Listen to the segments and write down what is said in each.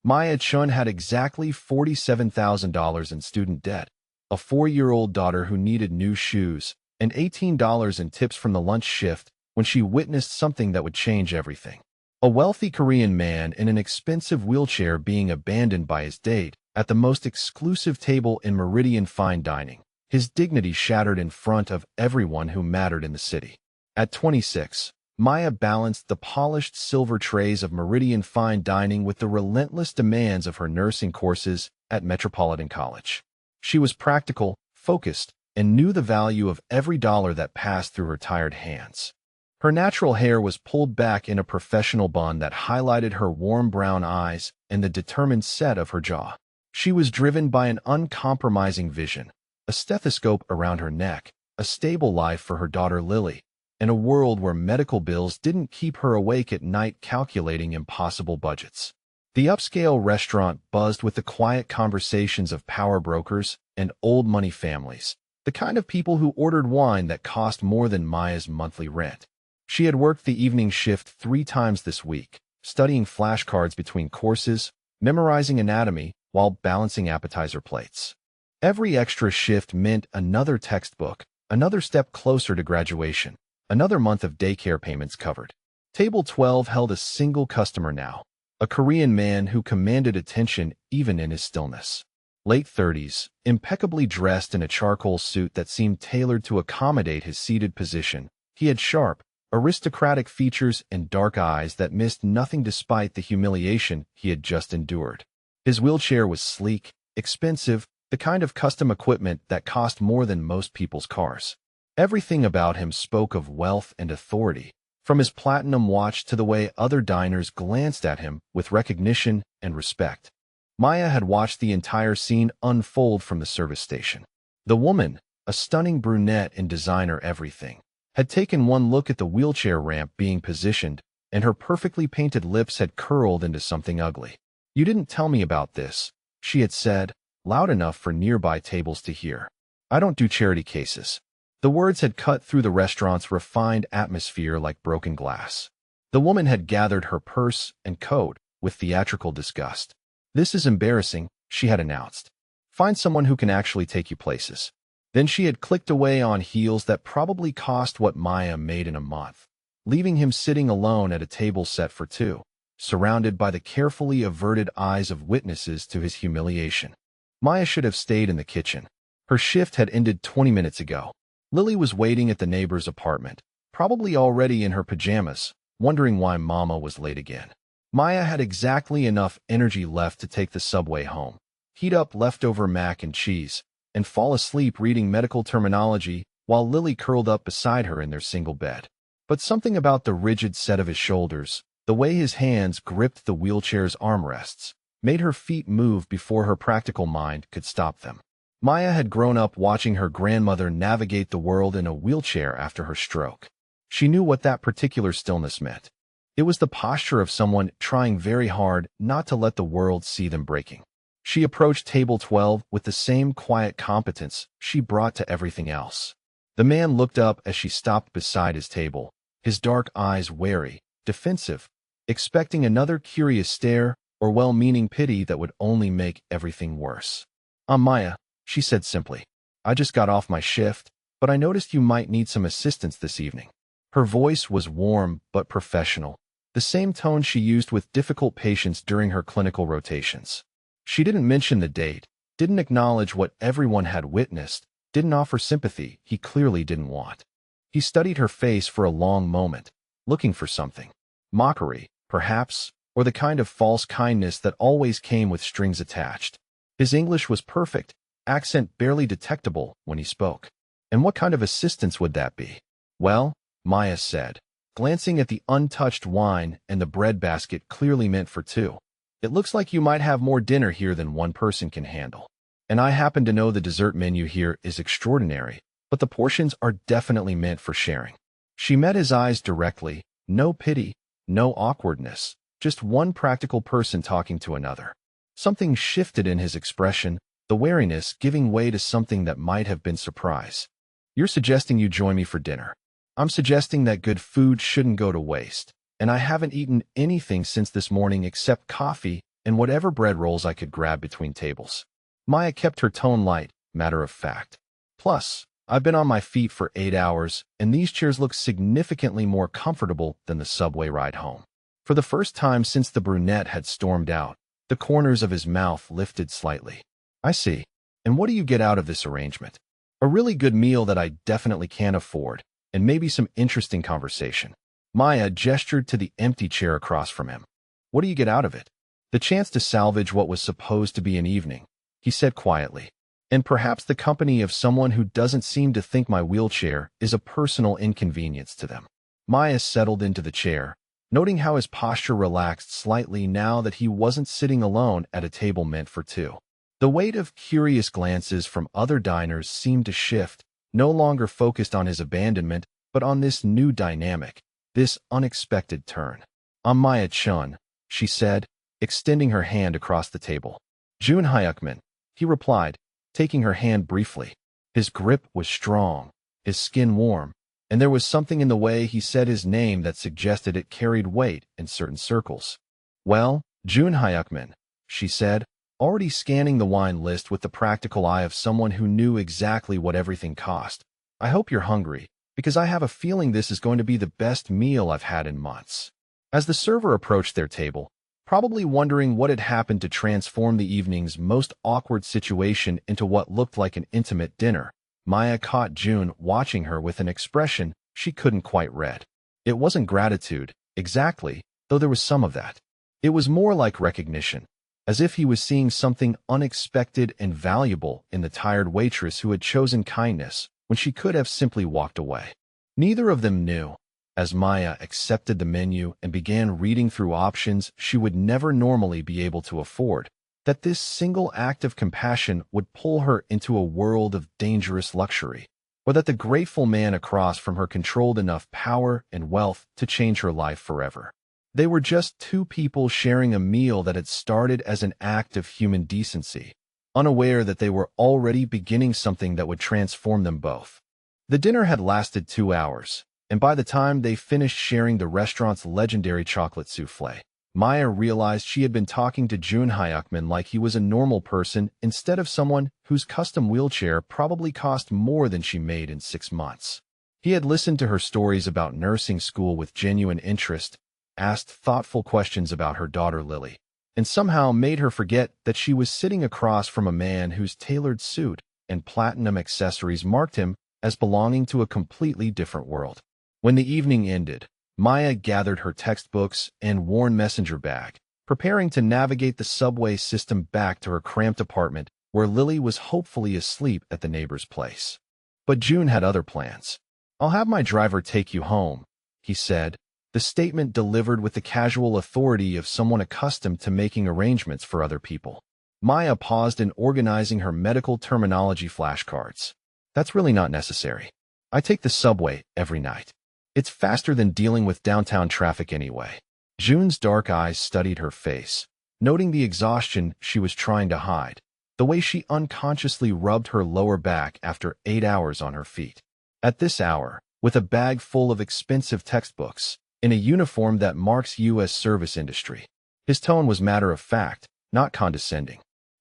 Maya Chun had exactly $47,000 in student debt, a 4-year-old daughter who needed new shoes, and $18 in tips from the lunch shift when she witnessed something that would change everything. A wealthy Korean man in an expensive wheelchair being abandoned by his date at the most exclusive table in Meridian fine dining, his dignity shattered in front of everyone who mattered in the city. At 26, Maya balanced the polished silver trays of Meridian fine dining with the relentless demands of her nursing courses at Metropolitan College. She was practical, focused, and knew the value of every dollar that passed through her tired hands. Her natural hair was pulled back in a professional bun that highlighted her warm brown eyes and the determined set of her jaw. She was driven by an uncompromising vision, a stethoscope around her neck, a stable life for her daughter Lily, and a world where medical bills didn't keep her awake at night calculating impossible budgets. The upscale restaurant buzzed with the quiet conversations of power brokers and old money families, the kind of people who ordered wine that cost more than Maya's monthly rent. She had worked the evening shift 3 times this week, studying flashcards between courses, memorizing anatomy, while balancing appetizer plates. Every extra shift meant another textbook, another step closer to graduation, another month of daycare payments covered. Table 12 held a single customer now, a Korean man who commanded attention even in his stillness. Late 30s, impeccably dressed in a charcoal suit that seemed tailored to accommodate his seated position, he had sharp, aristocratic features and dark eyes that missed nothing despite the humiliation he had just endured. His wheelchair was sleek, expensive, the kind of custom equipment that cost more than most people's cars. Everything about him spoke of wealth and authority, from his platinum watch to the way other diners glanced at him with recognition and respect. Maya had watched the entire scene unfold from the service station. The woman, a stunning brunette in designer everything, had taken one look at the wheelchair ramp being positioned, and her perfectly painted lips had curled into something ugly. "You didn't tell me about this," she had said, loud enough for nearby tables to hear. "I don't do charity cases." The words had cut through the restaurant's refined atmosphere like broken glass. The woman had gathered her purse and coat with theatrical disgust. "This is embarrassing," she had announced. "Find someone who can actually take you places." Then she had clicked away on heels that probably cost what Maya made in a month, leaving him sitting alone at a table set for 2, surrounded by the carefully averted eyes of witnesses to his humiliation. Maya should have stayed in the kitchen. Her shift had ended 20 minutes ago. Lily was waiting at the neighbor's apartment, probably already in her pajamas, wondering why Mama was late again. Maya had exactly enough energy left to take the subway home, heat up leftover mac and cheese, and fall asleep reading medical terminology while Lily curled up beside her in their single bed. But something about the rigid set of his shoulders, the way his hands gripped the wheelchair's armrests, made her feet move before her practical mind could stop them. Maya had grown up watching her grandmother navigate the world in a wheelchair after her stroke. She knew what that particular stillness meant. It was the posture of someone trying very hard not to let the world see them breaking. She approached table 12 with the same quiet competence she brought to everything else. The man looked up as she stopped beside his table, his dark eyes wary, defensive, expecting another curious stare or well-meaning pity that would only make everything worse. "I'm Maya," she said simply. "I just got off my shift, but I noticed you might need some assistance this evening." Her voice was warm but professional, the same tone she used with difficult patients during her clinical rotations. She didn't mention the date, didn't acknowledge what everyone had witnessed, didn't offer sympathy he clearly didn't want. He studied her face for a long moment, looking for something. Mockery, perhaps, or the kind of false kindness that always came with strings attached. His English was perfect, accent barely detectable when he spoke. And what kind of assistance would that be? "Well," Maya said, glancing at the untouched wine and the bread basket clearly meant for 2. "It looks like you might have more dinner here than one person can handle. And I happen to know the dessert menu here is extraordinary, but the portions are definitely meant for sharing." She met his eyes directly, no pity, no awkwardness, just one practical person talking to another. Something shifted in his expression, the wariness giving way to something that might have been surprise. "You're suggesting you join me for dinner. I'm suggesting that good food shouldn't go to waste, and I haven't eaten anything since this morning except coffee and whatever bread rolls I could grab between tables. Maya kept her tone light, matter of fact. Plus, I've been on my feet for 8 hours, and these chairs look significantly more comfortable than the subway ride home. For the first time since the brunette had stormed out, the corners of his mouth lifted slightly. I see. And what do you get out of this arrangement? A really good meal that I definitely can't afford, and maybe some interesting conversation. Maya gestured to the empty chair across from him. What do you get out of it? The chance to salvage what was supposed to be an evening, he said quietly. And perhaps the company of someone who doesn't seem to think my wheelchair is a personal inconvenience to them. Maya settled into the chair, noting how his posture relaxed slightly now that he wasn't sitting alone at a table meant for two. The weight of curious glances from other diners seemed to shift, no longer focused on his abandonment, but on this new dynamic, this unexpected turn. I'm Maya Chun, she said, extending her hand across the table. Jun Hyukman, he replied, taking her hand briefly. His grip was strong, his skin warm, and there was something in the way he said his name that suggested it carried weight in certain circles. Well, Jun Hyukman, she said, already scanning the wine list with the practical eye of someone who knew exactly what everything cost. I hope you're hungry, because I have a feeling this is going to be the best meal I've had in months. As the server approached their table, probably wondering what had happened to transform the evening's most awkward situation into what looked like an intimate dinner, Maya caught June watching her with an expression she couldn't quite read. It wasn't gratitude, exactly, though there was some of that. It was more like recognition, as if he was seeing something unexpected and valuable in the tired waitress who had chosen kindness when she could have simply walked away. Neither of them knew, as Maya accepted the menu and began reading through options she would never normally be able to afford, that this single act of compassion would pull her into a world of dangerous luxury, or that the grateful man across from her controlled enough power and wealth to change her life forever. They were just two people sharing a meal that had started as an act of human decency, unaware that they were already beginning something that would transform them both. The dinner had lasted 2 hours, and by the time they finished sharing the restaurant's legendary chocolate soufflé, Maya realized she had been talking to Jun Hyukman like he was a normal person instead of someone whose custom wheelchair probably cost more than she made in 6 months. He had listened to her stories about nursing school with genuine interest, asked thoughtful questions about her daughter Lily, and somehow made her forget that she was sitting across from a man whose tailored suit and platinum accessories marked him as belonging to a completely different world. When the evening ended, Maya gathered her textbooks and worn messenger bag, preparing to navigate the subway system back to her cramped apartment where Lily was hopefully asleep at the neighbor's place. But June had other plans. I'll have my driver take you home, he said, the statement delivered with the casual authority of someone accustomed to making arrangements for other people. Maya paused in organizing her medical terminology flashcards. That's really not necessary. I take the subway every night. It's faster than dealing with downtown traffic anyway. June's dark eyes studied her face, noting the exhaustion she was trying to hide, the way she unconsciously rubbed her lower back after 8 hours on her feet. At this hour, with a bag full of expensive textbooks, in a uniform that marks U.S. service industry. His tone was matter of fact, not condescending.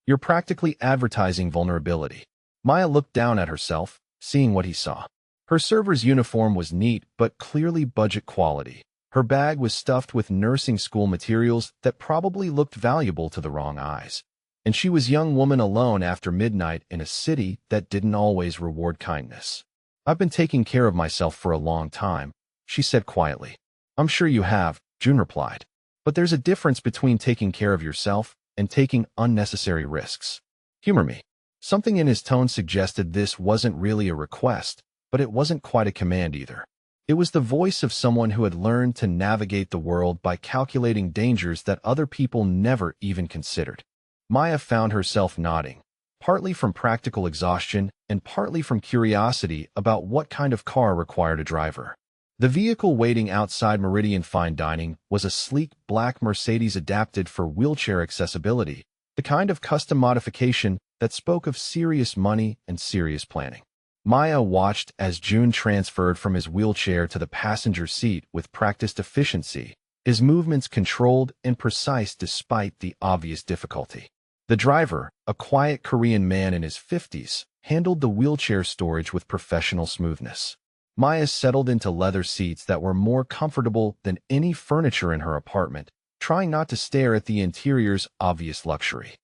You're practically advertising vulnerability. Maya looked down at herself, seeing what he saw. Her server's uniform was neat but clearly budget quality. Her bag was stuffed with nursing school materials that probably looked valuable to the wrong eyes. And she was a young woman alone after midnight in a city that didn't always reward kindness. I've been taking care of myself for a long time, she said quietly. I'm sure you have, June replied. But there's a difference between taking care of yourself and taking unnecessary risks. Humor me. Something in his tone suggested this wasn't really a request, but it wasn't quite a command either. It was the voice of someone who had learned to navigate the world by calculating dangers that other people never even considered. Maya found herself nodding, partly from practical exhaustion and partly from curiosity about what kind of car required a driver. The vehicle waiting outside Meridian Fine Dining was a sleek black Mercedes adapted for wheelchair accessibility, the kind of custom modification that spoke of serious money and serious planning. Maya watched as June transferred from his wheelchair to the passenger seat with practiced efficiency, his movements controlled and precise despite the obvious difficulty. The driver, a quiet Korean man in his 50s, handled the wheelchair storage with professional smoothness. Maya settled into leather seats that were more comfortable than any furniture in her apartment, trying not to stare at the interior's obvious luxury.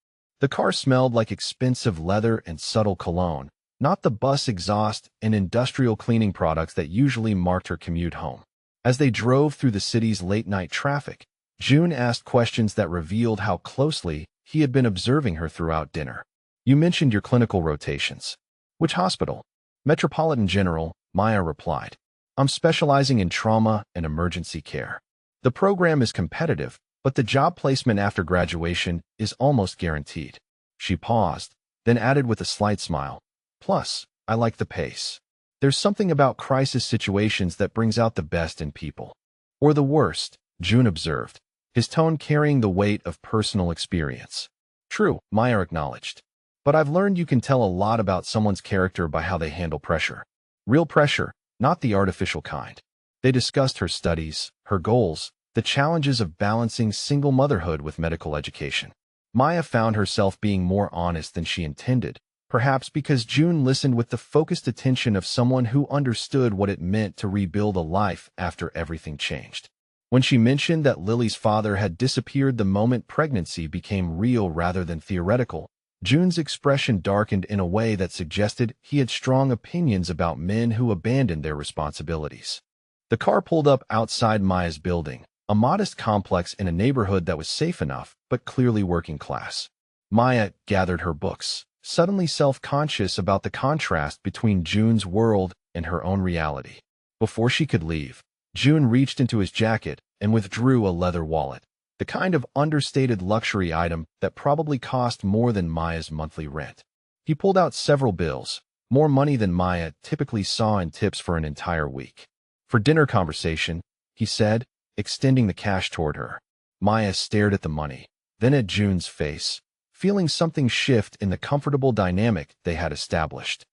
The car smelled like expensive leather and subtle cologne, not the bus exhaust and industrial cleaning products that usually marked her commute home. As they drove through the city's late-night traffic, June asked questions that revealed how closely he had been observing her throughout dinner. "You mentioned your clinical rotations. Which hospital?" "Metropolitan General," Maya replied. "I'm specializing in trauma and emergency care. The program is competitive, but the job placement after graduation is almost guaranteed." She paused, then added with a slight smile, "Plus, I like the pace. There's something about crisis situations that brings out the best in people." "Or the worst," June observed, his tone carrying the weight of personal experience. "True," Maya acknowledged. "But I've learned you can tell a lot about someone's character by how they handle pressure. Real pressure, not the artificial kind." They discussed her studies, her goals, the challenges of balancing single motherhood with medical education. Maya found herself being more honest than she intended, perhaps because June listened with the focused attention of someone who understood what it meant to rebuild a life after everything changed. When she mentioned that Lily's father had disappeared the moment pregnancy became real rather than theoretical, June's expression darkened in a way that suggested he had strong opinions about men who abandoned their responsibilities. The car pulled up outside Maya's building, a modest complex in a neighborhood that was safe enough but clearly working class. Maya gathered her books, suddenly self-conscious about the contrast between June's world and her own reality. Before she could leave, June reached into his jacket and withdrew a leather wallet, the kind of understated luxury item that probably cost more than Maya's monthly rent. He pulled out several bills, more money than Maya typically saw in tips for an entire week. "For dinner conversation," he said, extending the cash toward her. Maya stared at the money, then at June's face, feeling something shift in the comfortable dynamic they had established.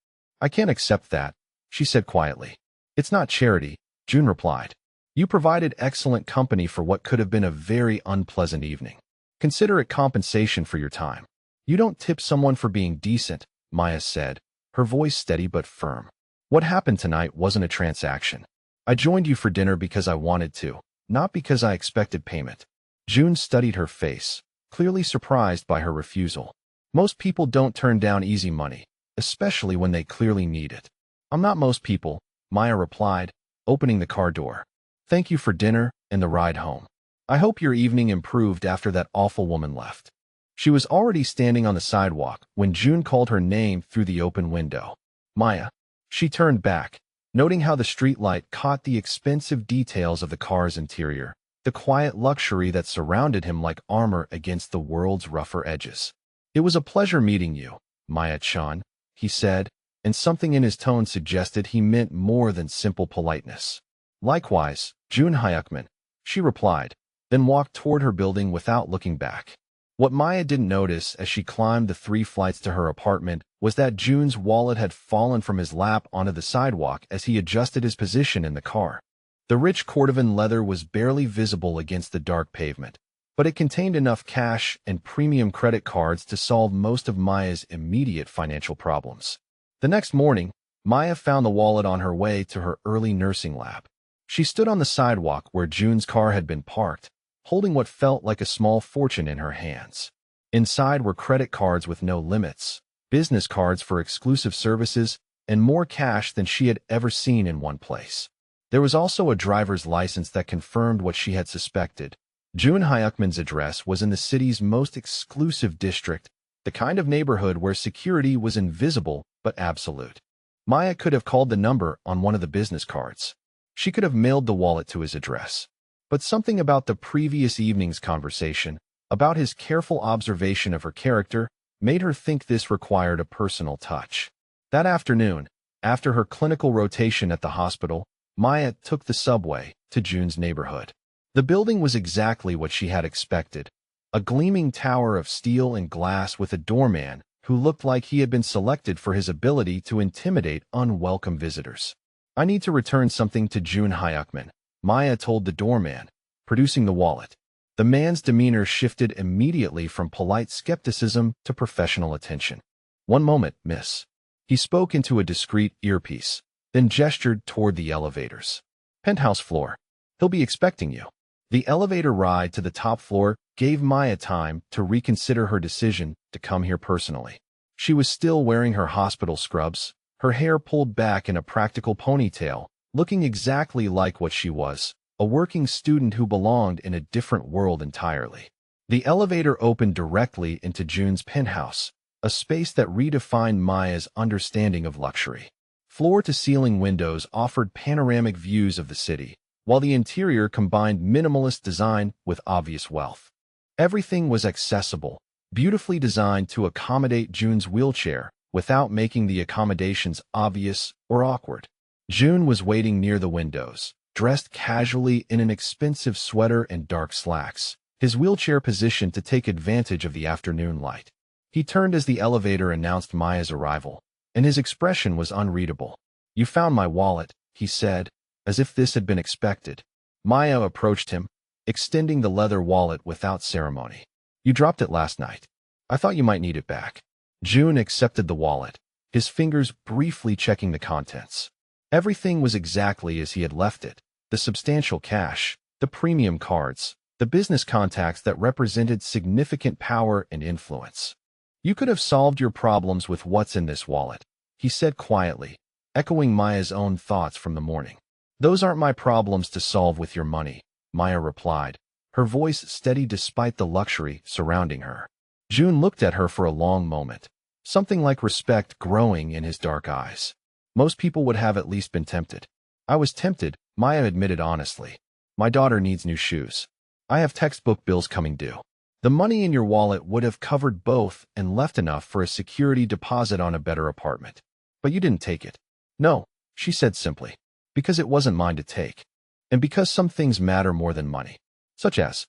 "I can't accept that," she said quietly. "It's not charity," June replied. "You provided excellent company for what could have been a very unpleasant evening. Consider it compensation for your time." "You don't tip someone for being decent," Maya said, her voice steady but firm. "What happened tonight wasn't a transaction. I joined you for dinner because I wanted to, not because I expected payment." June studied her face, clearly surprised by her refusal. "Most people don't turn down easy money, especially when they clearly need it." "I'm not most people," Maya replied, opening the car door. "Thank you for dinner and the ride home. I hope your evening improved after that awful woman left." She was already standing on the sidewalk when June called her name through the open window. "Maya." She turned back, noting how the streetlight caught the expensive details of the car's interior, the quiet luxury that surrounded him like armor against the world's rougher edges. "It was a pleasure meeting you, Maya-chan," he said, and something in his tone suggested he meant more than simple politeness. "Likewise, June Hyukman," she replied, then walked toward her building without looking back. What Maya didn't notice as she climbed the 3 flights to her apartment was that June's wallet had fallen from his lap onto the sidewalk as he adjusted his position in the car. The rich cordovan leather was barely visible against the dark pavement, but it contained enough cash and premium credit cards to solve most of Maya's immediate financial problems. The next morning, Maya found the wallet on her way to her early nursing lab. She stood on the sidewalk where June's car had been parked, holding what felt like a small fortune in her hands. Inside were credit cards with no limits, business cards for exclusive services, and more cash than she had ever seen in one place. There was also a driver's license that confirmed what she had suspected. June Hyukman's address was in the city's most exclusive district, the kind of neighborhood where security was invisible but absolute. Maya could have called the number on one of the business cards. She could have mailed the wallet to his address. But something about the previous evening's conversation, about his careful observation of her character, made her think this required a personal touch. That afternoon, after her clinical rotation at the hospital, Maya took the subway to June's neighborhood. The building was exactly what she had expected, a gleaming tower of steel and glass with a doorman who looked like he had been selected for his ability to intimidate unwelcome visitors. "I need to return something to June Hyukman," Maya told the doorman, producing the wallet. The man's demeanor shifted immediately from polite skepticism to professional attention. "One moment, miss." He spoke into a discreet earpiece, then gestured toward the elevators. "Penthouse floor. He'll be expecting you." The elevator ride to the top floor gave Maya time to reconsider her decision to come here personally. She was still wearing her hospital scrubs, her hair pulled back in a practical ponytail, looking exactly like what she was, a working student who belonged in a different world entirely. The elevator opened directly into June's penthouse, a space that redefined Maya's understanding of luxury. Floor-to-ceiling windows offered panoramic views of the city, while the interior combined minimalist design with obvious wealth. Everything was accessible, beautifully designed to accommodate June's wheelchair without making the accommodations obvious or awkward. June was waiting near the windows, dressed casually in an expensive sweater and dark slacks, his wheelchair positioned to take advantage of the afternoon light. He turned as the elevator announced Maya's arrival, and his expression was unreadable. "You found my wallet," he said, as if this had been expected. Maya approached him, extending the leather wallet without ceremony. "You dropped it last night. I thought you might need it back." June accepted the wallet, his fingers briefly checking the contents. Everything was exactly as he had left it. The substantial cash, the premium cards, the business contacts that represented significant power and influence. "You could have solved your problems with what's in this wallet," he said quietly, echoing Maya's own thoughts from the morning. "Those aren't my problems to solve with your money," Maya replied, her voice steady despite the luxury surrounding her. June looked at her for a long moment, something like respect growing in his dark eyes. "Most people would have at least been tempted." "I was tempted," Maya admitted honestly. "My daughter needs new shoes. I have textbook bills coming due. The money in your wallet would have covered both and left enough for a security deposit on a better apartment. But you didn't take it." "No," she said simply, "because it wasn't mine to take. And because some things matter more than money. Such as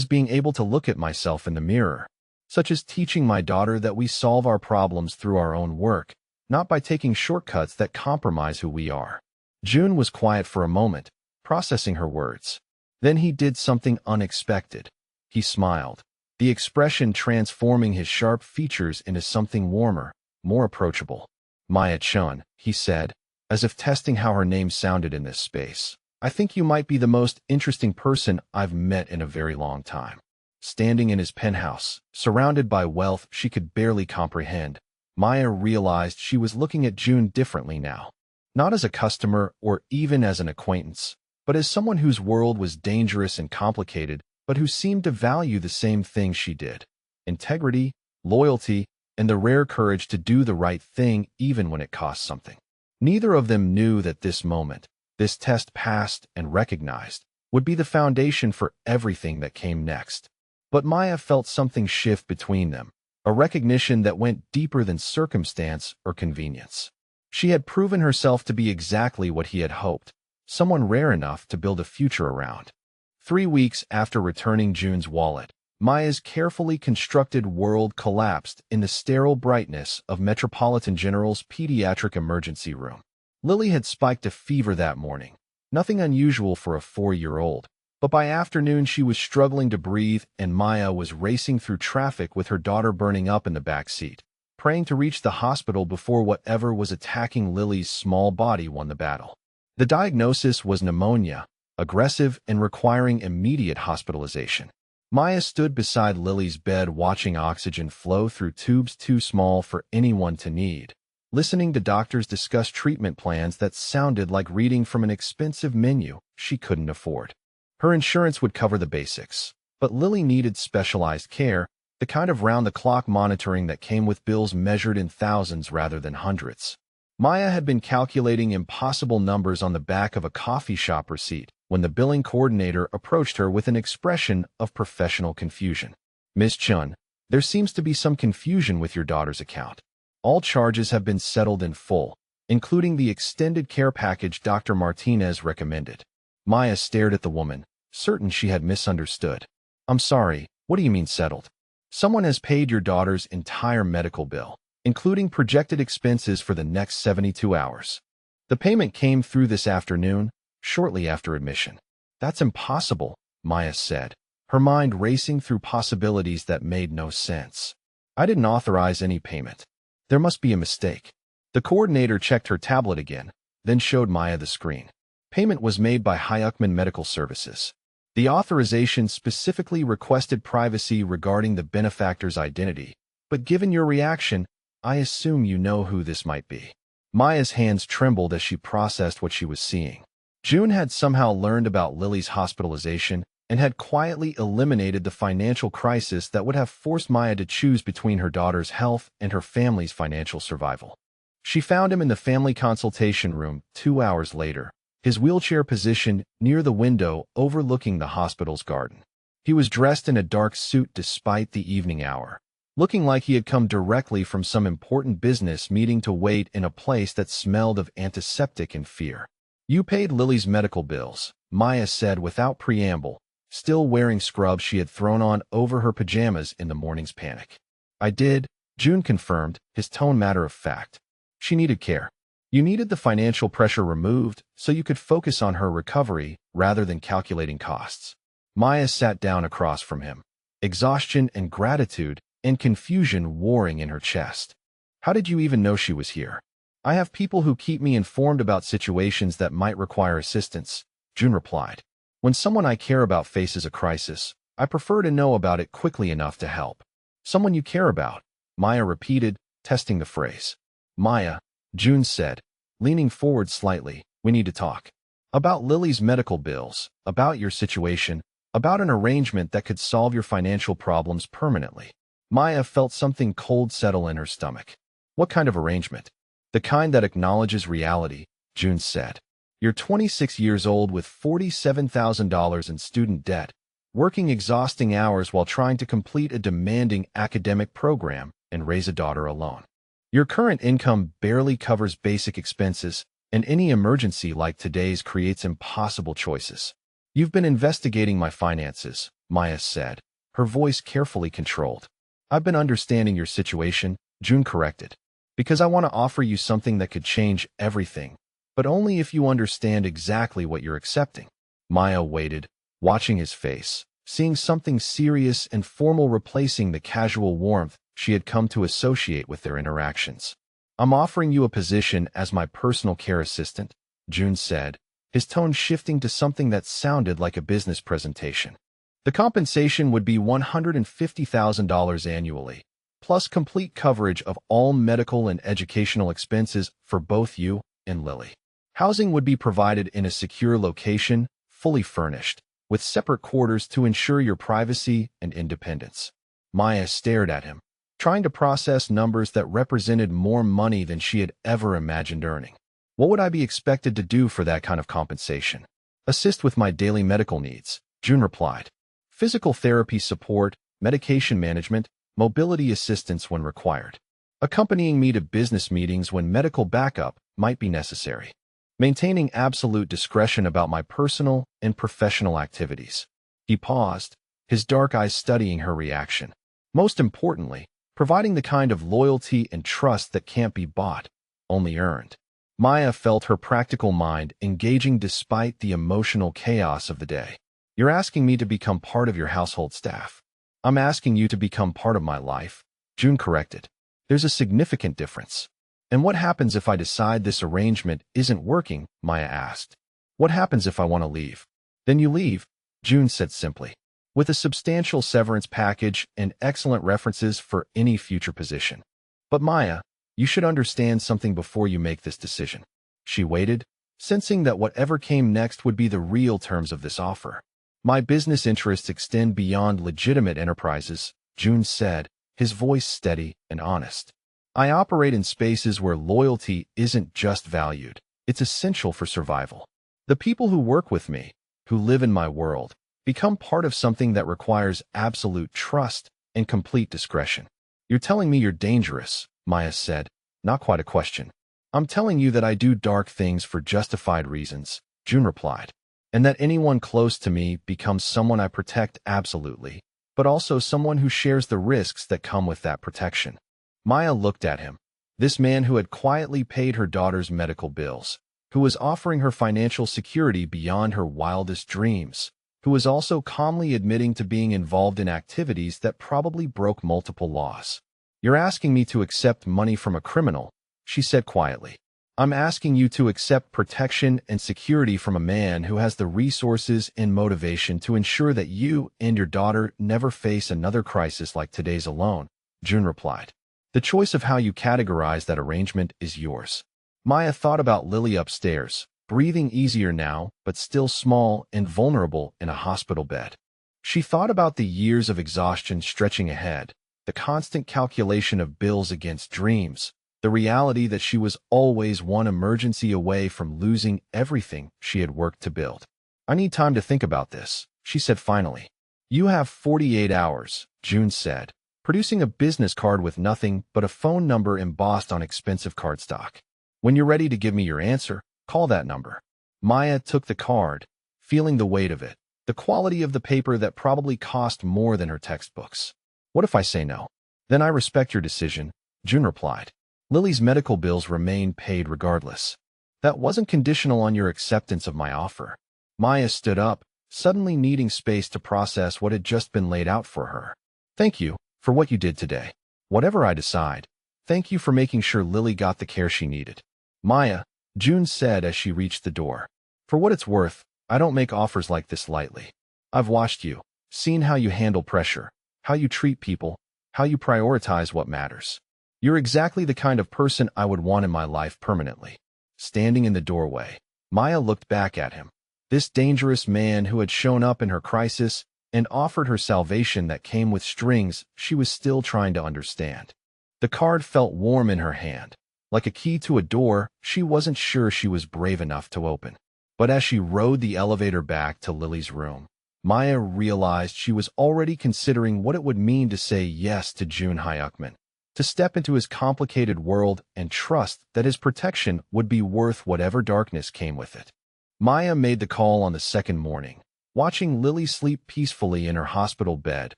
being able to look at myself in the mirror. Such as teaching my daughter that we solve our problems through our own work, not by taking shortcuts that compromise who we are." June was quiet for a moment, processing her words. Then he did something unexpected. He smiled, the expression transforming his sharp features into something warmer, more approachable. "Maya-chan," he said, as if testing how her name sounded in this space. "I think you might be the most interesting person I've met in a very long time." Standing in his penthouse, surrounded by wealth she could barely comprehend, Maya realized she was looking at June differently now. Not as a customer or even as an acquaintance, but as someone whose world was dangerous and complicated, but who seemed to value the same things she did: integrity, loyalty, and the rare courage to do the right thing even when it cost something. Neither of them knew that this moment, this test passed and recognized, would be the foundation for everything that came next. But Maya felt something shift between them, a recognition that went deeper than circumstance or convenience. She had proven herself to be exactly what he had hoped, someone rare enough to build a future around. 3 weeks after returning June's wallet, Maya's carefully constructed world collapsed in the sterile brightness of Metropolitan General's pediatric emergency room. Lily had spiked a fever that morning, nothing unusual for a 4-year-old. But by afternoon she was struggling to breathe, and Maya was racing through traffic with her daughter burning up in the back seat, praying to reach the hospital before whatever was attacking Lily's small body won the battle. The diagnosis was pneumonia, aggressive and requiring immediate hospitalization. Maya stood beside Lily's bed watching oxygen flow through tubes too small for anyone to need, listening to doctors discuss treatment plans that sounded like reading from an expensive menu she couldn't afford. Her insurance would cover the basics, but Lily needed specialized care, the kind of round-the-clock monitoring that came with bills measured in thousands rather than hundreds. Maya had been calculating impossible numbers on the back of a coffee shop receipt when the billing coordinator approached her with an expression of professional confusion. "Miss Chun, there seems to be some confusion with your daughter's account. All charges have been settled in full, including the extended care package Dr. Martinez recommended." Maya stared at the woman, certain she had misunderstood. "I'm sorry, what do you mean settled?" "Someone has paid your daughter's entire medical bill, including projected expenses for the next 72 hours. The payment came through this afternoon, shortly after admission." "That's impossible," Maya said, her mind racing through possibilities that made no sense. I didn't authorize any payment. There must be a mistake. The coordinator checked her tablet again, then showed Maya the screen. Payment was made by Hyukman Medical Services. The authorization specifically requested privacy regarding the benefactor's identity, but given your reaction, I assume you know who this might be. Maya's hands trembled as she processed what she was seeing. June had somehow learned about Lily's hospitalization and had quietly eliminated the financial crisis that would have forced Maya to choose between her daughter's health and her family's financial survival. She found him in the family consultation room 2 hours later, his wheelchair positioned near the window overlooking the hospital's garden. He was dressed in a dark suit despite the evening hour, looking like he had come directly from some important business meeting to wait in a place that smelled of antiseptic and fear. You paid Lily's medical bills, Maya said without preamble, still wearing scrubs she had thrown on over her pajamas in the morning's panic. I did, June confirmed, his tone matter of fact. She needed care. You needed the financial pressure removed so you could focus on her recovery rather than calculating costs. Maya sat down across from him, exhaustion and gratitude and confusion warring in her chest. How did you even know she was here? I have people who keep me informed about situations that might require assistance, June replied. When someone I care about faces a crisis, I prefer to know about it quickly enough to help. Someone you care about, Maya repeated, testing the phrase. Maya, June said, leaning forward slightly, we need to talk. About Lily's medical bills, about your situation, about an arrangement that could solve your financial problems permanently. Maya felt something cold settle in her stomach. What kind of arrangement? The kind that acknowledges reality, June said. You're 26 years old with $47,000 in student debt, working exhausting hours while trying to complete a demanding academic program and raise a daughter alone. Your current income barely covers basic expenses, and any emergency like today's creates impossible choices. You've been investigating my finances, Maya said, her voice carefully controlled. I've been understanding your situation, June corrected, because I want to offer you something that could change everything, but only if you understand exactly what you're accepting. Maya waited, watching his face, seeing something serious and formal replacing the casual warmth she had come to associate with their interactions. I'm offering you a position as my personal care assistant, June said, his tone shifting to something that sounded like a business presentation. The compensation would be $150,000 annually, plus complete coverage of all medical and educational expenses for both you and Lily. Housing would be provided in a secure location, fully furnished, with separate quarters to ensure your privacy and independence. Maya stared at him, trying to process numbers that represented more money than she had ever imagined earning. What would I be expected to do for that kind of compensation? Assist with my daily medical needs, June replied. Physical therapy support, medication management, mobility assistance when required. Accompanying me to business meetings when medical backup might be necessary. Maintaining absolute discretion about my personal and professional activities. He paused, his dark eyes studying her reaction. Most importantly, providing the kind of loyalty and trust that can't be bought, only earned. Maya felt her practical mind engaging despite the emotional chaos of the day. You're asking me to become part of your household staff. I'm asking you to become part of my life, June corrected. There's a significant difference. And what happens if I decide this arrangement isn't working, Maya asked. What happens if I want to leave? Then you leave, June said simply, with a substantial severance package and excellent references for any future position. But Maya, you should understand something before you make this decision. She waited, sensing that whatever came next would be the real terms of this offer. My business interests extend beyond legitimate enterprises, June said, his voice steady and honest. I operate in spaces where loyalty isn't just valued, it's essential for survival. The people who work with me, who live in my world, become part of something that requires absolute trust and complete discretion. You're telling me you're dangerous, Maya said, not quite a question. I'm telling you that I do dark things for justified reasons, June replied, and that anyone close to me becomes someone I protect absolutely, but also someone who shares the risks that come with that protection. Maya looked at him, this man who had quietly paid her daughter's medical bills, who was offering her financial security beyond her wildest dreams, who was also calmly admitting to being involved in activities that probably broke multiple laws. "You're asking me to accept money from a criminal," she said quietly. "I'm asking you to accept protection and security from a man who has the resources and motivation to ensure that you and your daughter never face another crisis like today's alone," June replied. "The choice of how you categorize that arrangement is yours." Maya thought about Lily upstairs, breathing easier now, but still small and vulnerable in a hospital bed. She thought about the years of exhaustion stretching ahead, the constant calculation of bills against dreams, the reality that she was always one emergency away from losing everything she had worked to build. "I need time to think about this," she said finally. "You have 48 hours, June said, producing a business card with nothing but a phone number embossed on expensive cardstock. "When you're ready to give me your answer, call that number." Maya took the card, feeling the weight of it, the quality of the paper that probably cost more than her textbooks. "What if I say no?" "Then I respect your decision," June replied. "Lily's medical bills remain paid regardless. That wasn't conditional on your acceptance of my offer." Maya stood up, suddenly needing space to process what had just been laid out for her. "Thank you for what you did today. Whatever I decide, thank you for making sure Lily got the care she needed." "Maya," June said as she reached the door, "for what it's worth, I don't make offers like this lightly. I've watched you, seen how you handle pressure, how you treat people, how you prioritize what matters. You're exactly the kind of person I would want in my life permanently." Standing in the doorway, Maya looked back at him, this dangerous man who had shown up in her crisis and offered her salvation that came with strings she was still trying to understand. The card felt warm in her hand, like a key to a door she wasn't sure she was brave enough to open. But as she rode the elevator back to Lily's room, Maya realized she was already considering what it would mean to say yes to June Hyukman, to step into his complicated world and trust that his protection would be worth whatever darkness came with it. Maya made the call on the second morning, watching Lily sleep peacefully in her hospital bed,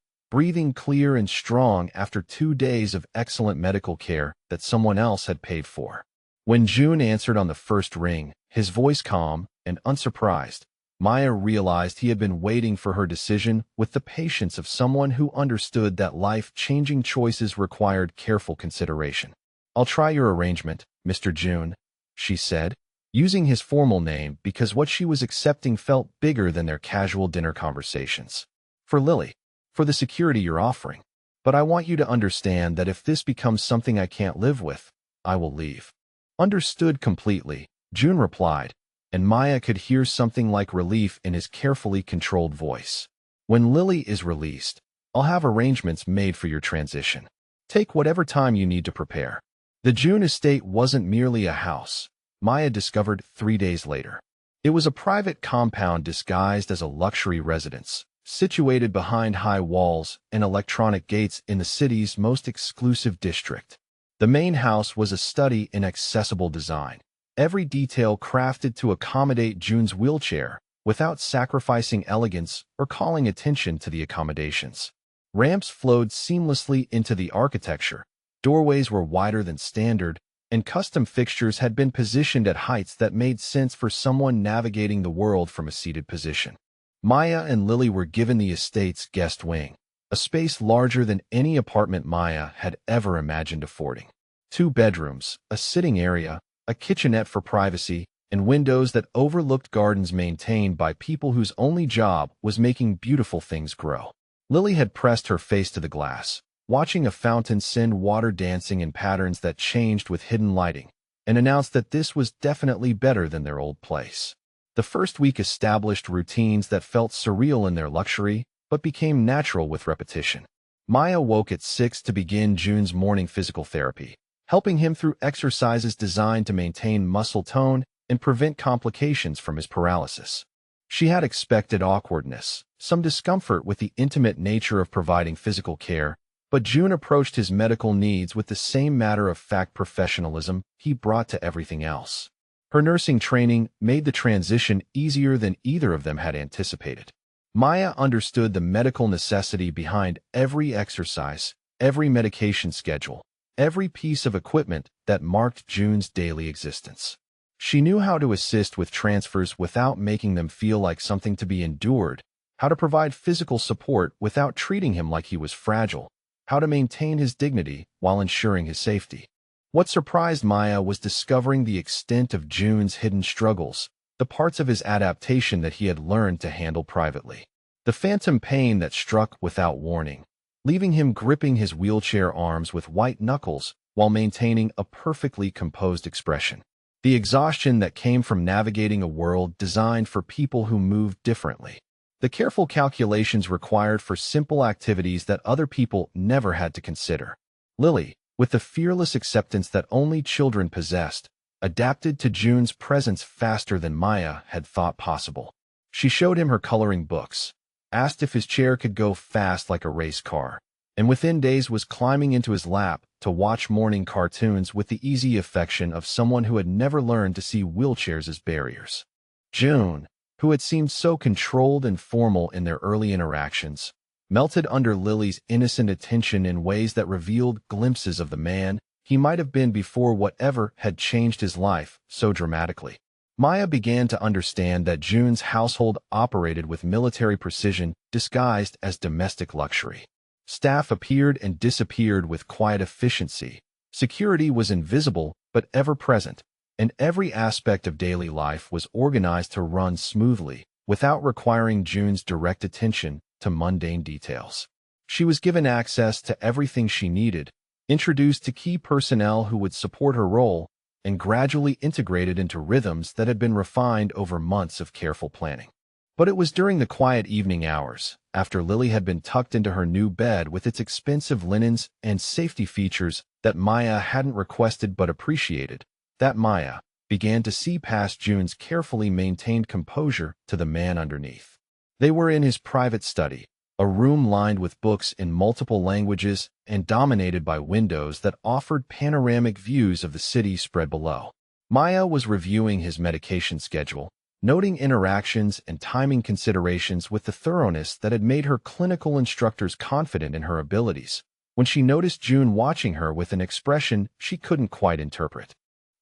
breathing clear and strong after 2 days of excellent medical care that someone else had paid for. When June answered on the first ring, his voice calm and unsurprised, Maya realized he had been waiting for her decision with the patience of someone who understood that life-changing choices required careful consideration. "I'll try your arrangement, Mr. June," she said, using his formal name because what she was accepting felt bigger than their casual dinner conversations. "For Lily, for the security you're offering. But I want you to understand that if this becomes something I can't live with, I will leave." "Understood completely," June replied, and Maya could hear something like relief in his carefully controlled voice. "When Lily is released, I'll have arrangements made for your transition. Take whatever time you need to prepare." The June estate wasn't merely a house, Maya discovered 3 days later. It was a private compound disguised as a luxury residence, situated behind high walls and electronic gates in the city's most exclusive district. The main house was a study in accessible design, every detail crafted to accommodate June's wheelchair without sacrificing elegance or calling attention to the accommodations. Ramps flowed seamlessly into the architecture, doorways were wider than standard, and custom fixtures had been positioned at heights that made sense for someone navigating the world from a seated position. Maya and Lily were given the estate's guest wing, a space larger than any apartment Maya had ever imagined affording. 2 bedrooms, a sitting area, a kitchenette for privacy, and windows that overlooked gardens maintained by people whose only job was making beautiful things grow. Lily had pressed her face to the glass, watching a fountain send water dancing in patterns that changed with hidden lighting, and announced that this was definitely better than their old place. The first week established routines that felt surreal in their luxury, but became natural with repetition. Maya woke at 6 to begin June's morning physical therapy, helping him through exercises designed to maintain muscle tone and prevent complications from his paralysis. She had expected awkwardness, some discomfort with the intimate nature of providing physical care, but June approached his medical needs with the same matter-of-fact professionalism he brought to everything else. Her nursing training made the transition easier than either of them had anticipated. Maya understood the medical necessity behind every exercise, every medication schedule, every piece of equipment that marked June's daily existence. She knew how to assist with transfers without making them feel like something to be endured, how to provide physical support without treating him like he was fragile, how to maintain his dignity while ensuring his safety. What surprised Maya was discovering the extent of June's hidden struggles, the parts of his adaptation that he had learned to handle privately. The phantom pain that struck without warning, leaving him gripping his wheelchair arms with white knuckles while maintaining a perfectly composed expression. The exhaustion that came from navigating a world designed for people who move differently. The careful calculations required for simple activities that other people never had to consider. Lily, with the fearless acceptance that only children possessed, adapted to June's presence faster than Maya had thought possible. She showed him her coloring books, asked if his chair could go fast like a race car, and within days was climbing into his lap to watch morning cartoons with the easy affection of someone who had never learned to see wheelchairs as barriers. June, who had seemed so controlled and formal in their early interactions, melted under Lily's innocent attention in ways that revealed glimpses of the man he might have been before whatever had changed his life so dramatically. Maya began to understand that June's household operated with military precision disguised as domestic luxury. Staff appeared and disappeared with quiet efficiency. Security was invisible but ever-present, and every aspect of daily life was organized to run smoothly without requiring June's direct attention to mundane details. She was given access to everything she needed, introduced to key personnel who would support her role, and gradually integrated into rhythms that had been refined over months of careful planning. But it was during the quiet evening hours, after Lily had been tucked into her new bed with its expensive linens and safety features that Maya hadn't requested but appreciated, that Maya began to see past June's carefully maintained composure to the man underneath. They were in his private study, a room lined with books in multiple languages and dominated by windows that offered panoramic views of the city spread below. Maya was reviewing his medication schedule, noting interactions and timing considerations with the thoroughness that had made her clinical instructors confident in her abilities, when she noticed June watching her with an expression she couldn't quite interpret.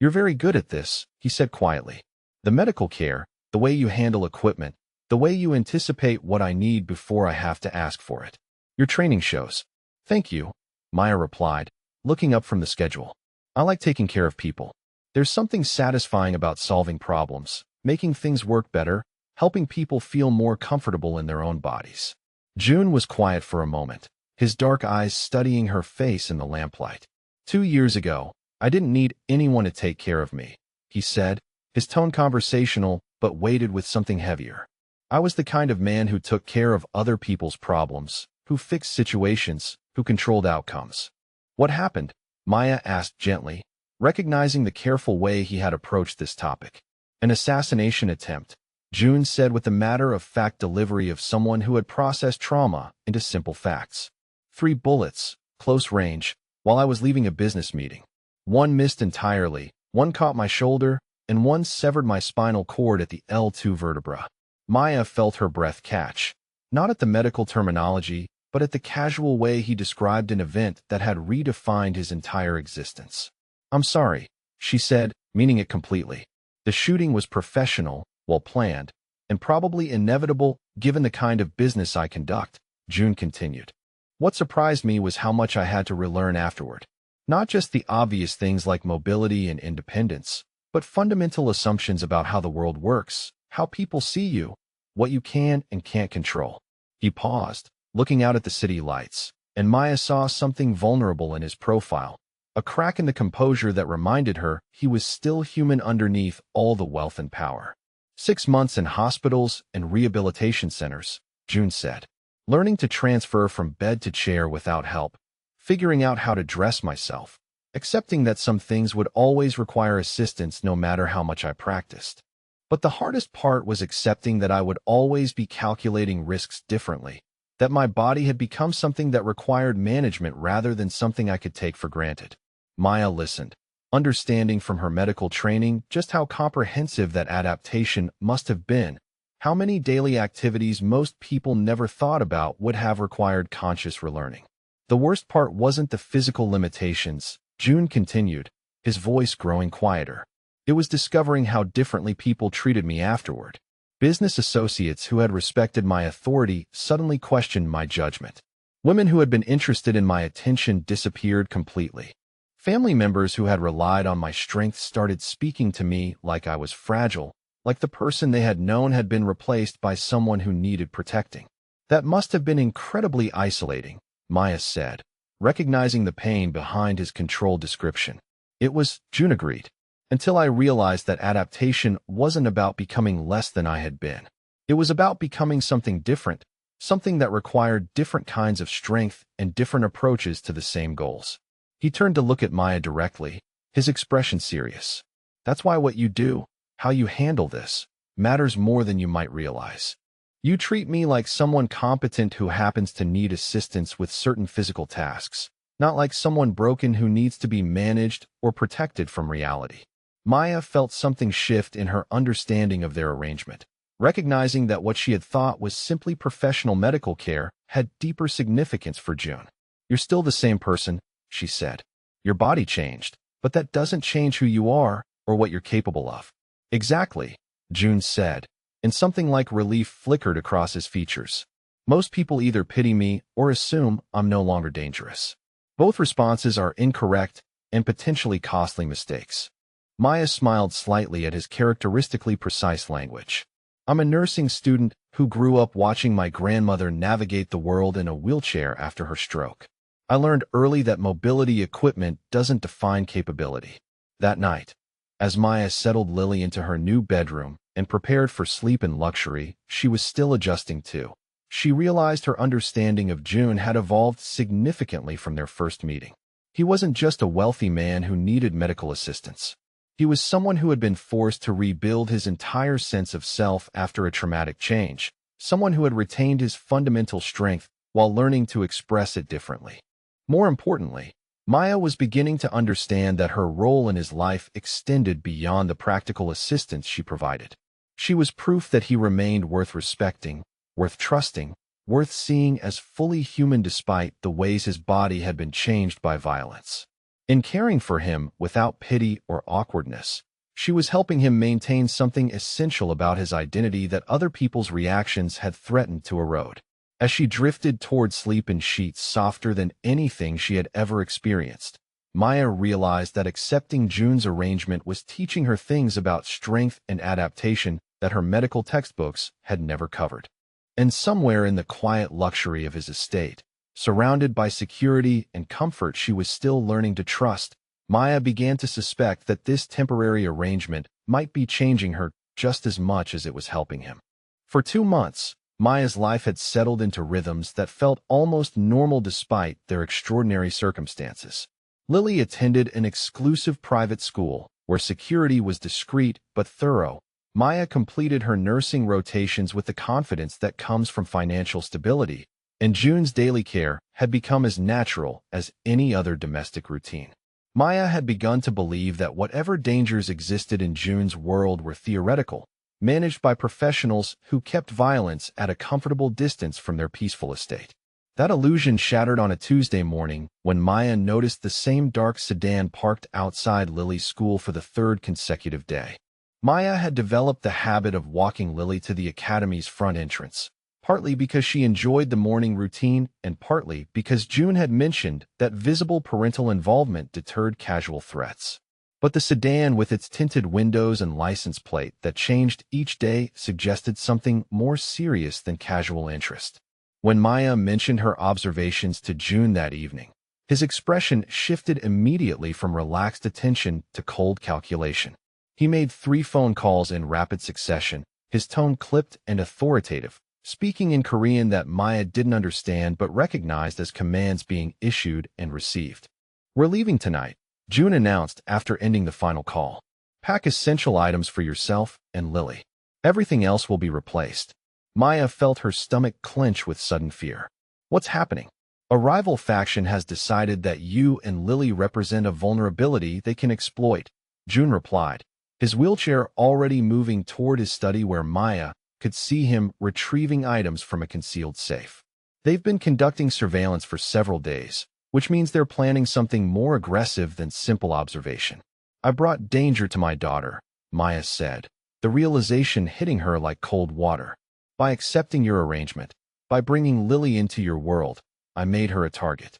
"You're very good at this," he said quietly. "The medical care, the way you handle equipment, the way you anticipate what I need before I have to ask for it. Your training shows." "Thank you," Maya replied, looking up from the schedule. "I like taking care of people. There's something satisfying about solving problems, making things work better, helping people feel more comfortable in their own bodies." June was quiet for a moment, his dark eyes studying her face in the lamplight. "2 years ago, I didn't need anyone to take care of me," he said, his tone conversational but weighted with something heavier. "I was the kind of man who took care of other people's problems, who fixed situations, who controlled outcomes." "What happened?" Maya asked gently, recognizing the careful way he had approached this topic. "An assassination attempt," June said with the matter-of-fact delivery of someone who had processed trauma into simple facts. 3 bullets, close range, while I was leaving a business meeting. One missed entirely, one caught my shoulder, and one severed my spinal cord at the L2 vertebra." Maya felt her breath catch, not at the medical terminology, but at the casual way he described an event that had redefined his entire existence. "I'm sorry," she said, meaning it completely. "The shooting was professional, well-planned, and probably inevitable given the kind of business I conduct," June continued. "What surprised me was how much I had to relearn afterward. Not just the obvious things like mobility and independence, but fundamental assumptions about how the world works, how people see you, what you can and can't control." He paused, looking out at the city lights, and Maya saw something vulnerable in his profile, a crack in the composure that reminded her he was still human underneath all the wealth and power. 6 months in hospitals and rehabilitation centers, June said. Learning to transfer from bed to chair without help, figuring out how to dress myself, accepting that some things would always require assistance no matter how much I practiced. But the hardest part was accepting that I would always be calculating risks differently, that my body had become something that required management rather than something I could take for granted. Maya listened, understanding from her medical training just how comprehensive that adaptation must have been, how many daily activities most people never thought about would have required conscious relearning. "The worst part wasn't the physical limitations," June continued, his voice growing quieter. "It was discovering how differently people treated me afterward. Business associates who had respected my authority suddenly questioned my judgment. Women who had been interested in my attention disappeared completely. Family members who had relied on my strength started speaking to me like I was fragile, like the person they had known had been replaced by someone who needed protecting. That must have been incredibly isolating, Maya said, recognizing the pain behind his controlled description. It was, June agreed, until I realized that adaptation wasn't about becoming less than I had been. It was about becoming something different, something that required different kinds of strength and different approaches to the same goals. He turned to look at Maya directly, his expression serious. That's why what you do, how you handle this, matters more than you might realize. You treat me like someone competent who happens to need assistance with certain physical tasks, not like someone broken who needs to be managed or protected from reality. Maya felt something shift in her understanding of their arrangement, recognizing that what she had thought was simply professional medical care had deeper significance for June. You're still the same person, she said. Your body changed, but that doesn't change who you are or what you're capable of. Exactly, June said, and something like relief flickered across his features. Most people either pity me or assume I'm no longer dangerous. Both responses are incorrect and potentially costly mistakes. Maya smiled slightly at his characteristically precise language. I'm a nursing student who grew up watching my grandmother navigate the world in a wheelchair after her stroke. I learned early that mobility equipment doesn't define capability. That night, as Maya settled Lily into her new bedroom and prepared for sleep and luxury, she was still adjusting too. She realized her understanding of June had evolved significantly from their first meeting. He wasn't just a wealthy man who needed medical assistance. He was someone who had been forced to rebuild his entire sense of self after a traumatic change, someone who had retained his fundamental strength while learning to express it differently. More importantly, Maya was beginning to understand that her role in his life extended beyond the practical assistance she provided. She was proof that he remained worth respecting, worth trusting, worth seeing as fully human despite the ways his body had been changed by violence. In caring for him without pity or awkwardness, she was helping him maintain something essential about his identity that other people's reactions had threatened to erode. As she drifted toward sleep in sheets softer than anything she had ever experienced, Maya realized that accepting June's arrangement was teaching her things about strength and adaptation that her medical textbooks had never covered. And somewhere in the quiet luxury of his estate, surrounded by security and comfort she was still learning to trust, Maya began to suspect that this temporary arrangement might be changing her just as much as it was helping him. For 2 months, Maya's life had settled into rhythms that felt almost normal despite their extraordinary circumstances. Lily attended an exclusive private school where security was discreet but thorough. Maya completed her nursing rotations with the confidence that comes from financial stability, and June's daily care had become as natural as any other domestic routine. Maya had begun to believe that whatever dangers existed in June's world were theoretical, managed by professionals who kept violence at a comfortable distance from their peaceful estate. That illusion shattered on a Tuesday morning when Maya noticed the same dark sedan parked outside Lily's school for the 3rd consecutive day. Maya had developed the habit of walking Lily to the academy's front entrance, partly because she enjoyed the morning routine and partly because June had mentioned that visible parental involvement deterred casual threats. But the sedan with its tinted windows and license plate that changed each day suggested something more serious than casual interest. When Maya mentioned her observations to June that evening, his expression shifted immediately from relaxed attention to cold calculation. He made 3 phone calls in rapid succession, his tone clipped and authoritative, speaking in Korean that Maya didn't understand but recognized as commands being issued and received. "We're leaving tonight," June announced after ending the final call. "Pack essential items for yourself and Lily. Everything else will be replaced." Maya felt her stomach clench with sudden fear. "What's happening?" "A rival faction has decided that you and Lily represent a vulnerability they can exploit," June replied, his wheelchair already moving toward his study where Maya could see him retrieving items from a concealed safe. "They've been conducting surveillance for several days, which means they're planning something more aggressive than simple observation." "I brought danger to my daughter," Maya said, the realization hitting her like cold water. By accepting your arrangement, by bringing Lily into your world, I made her a target.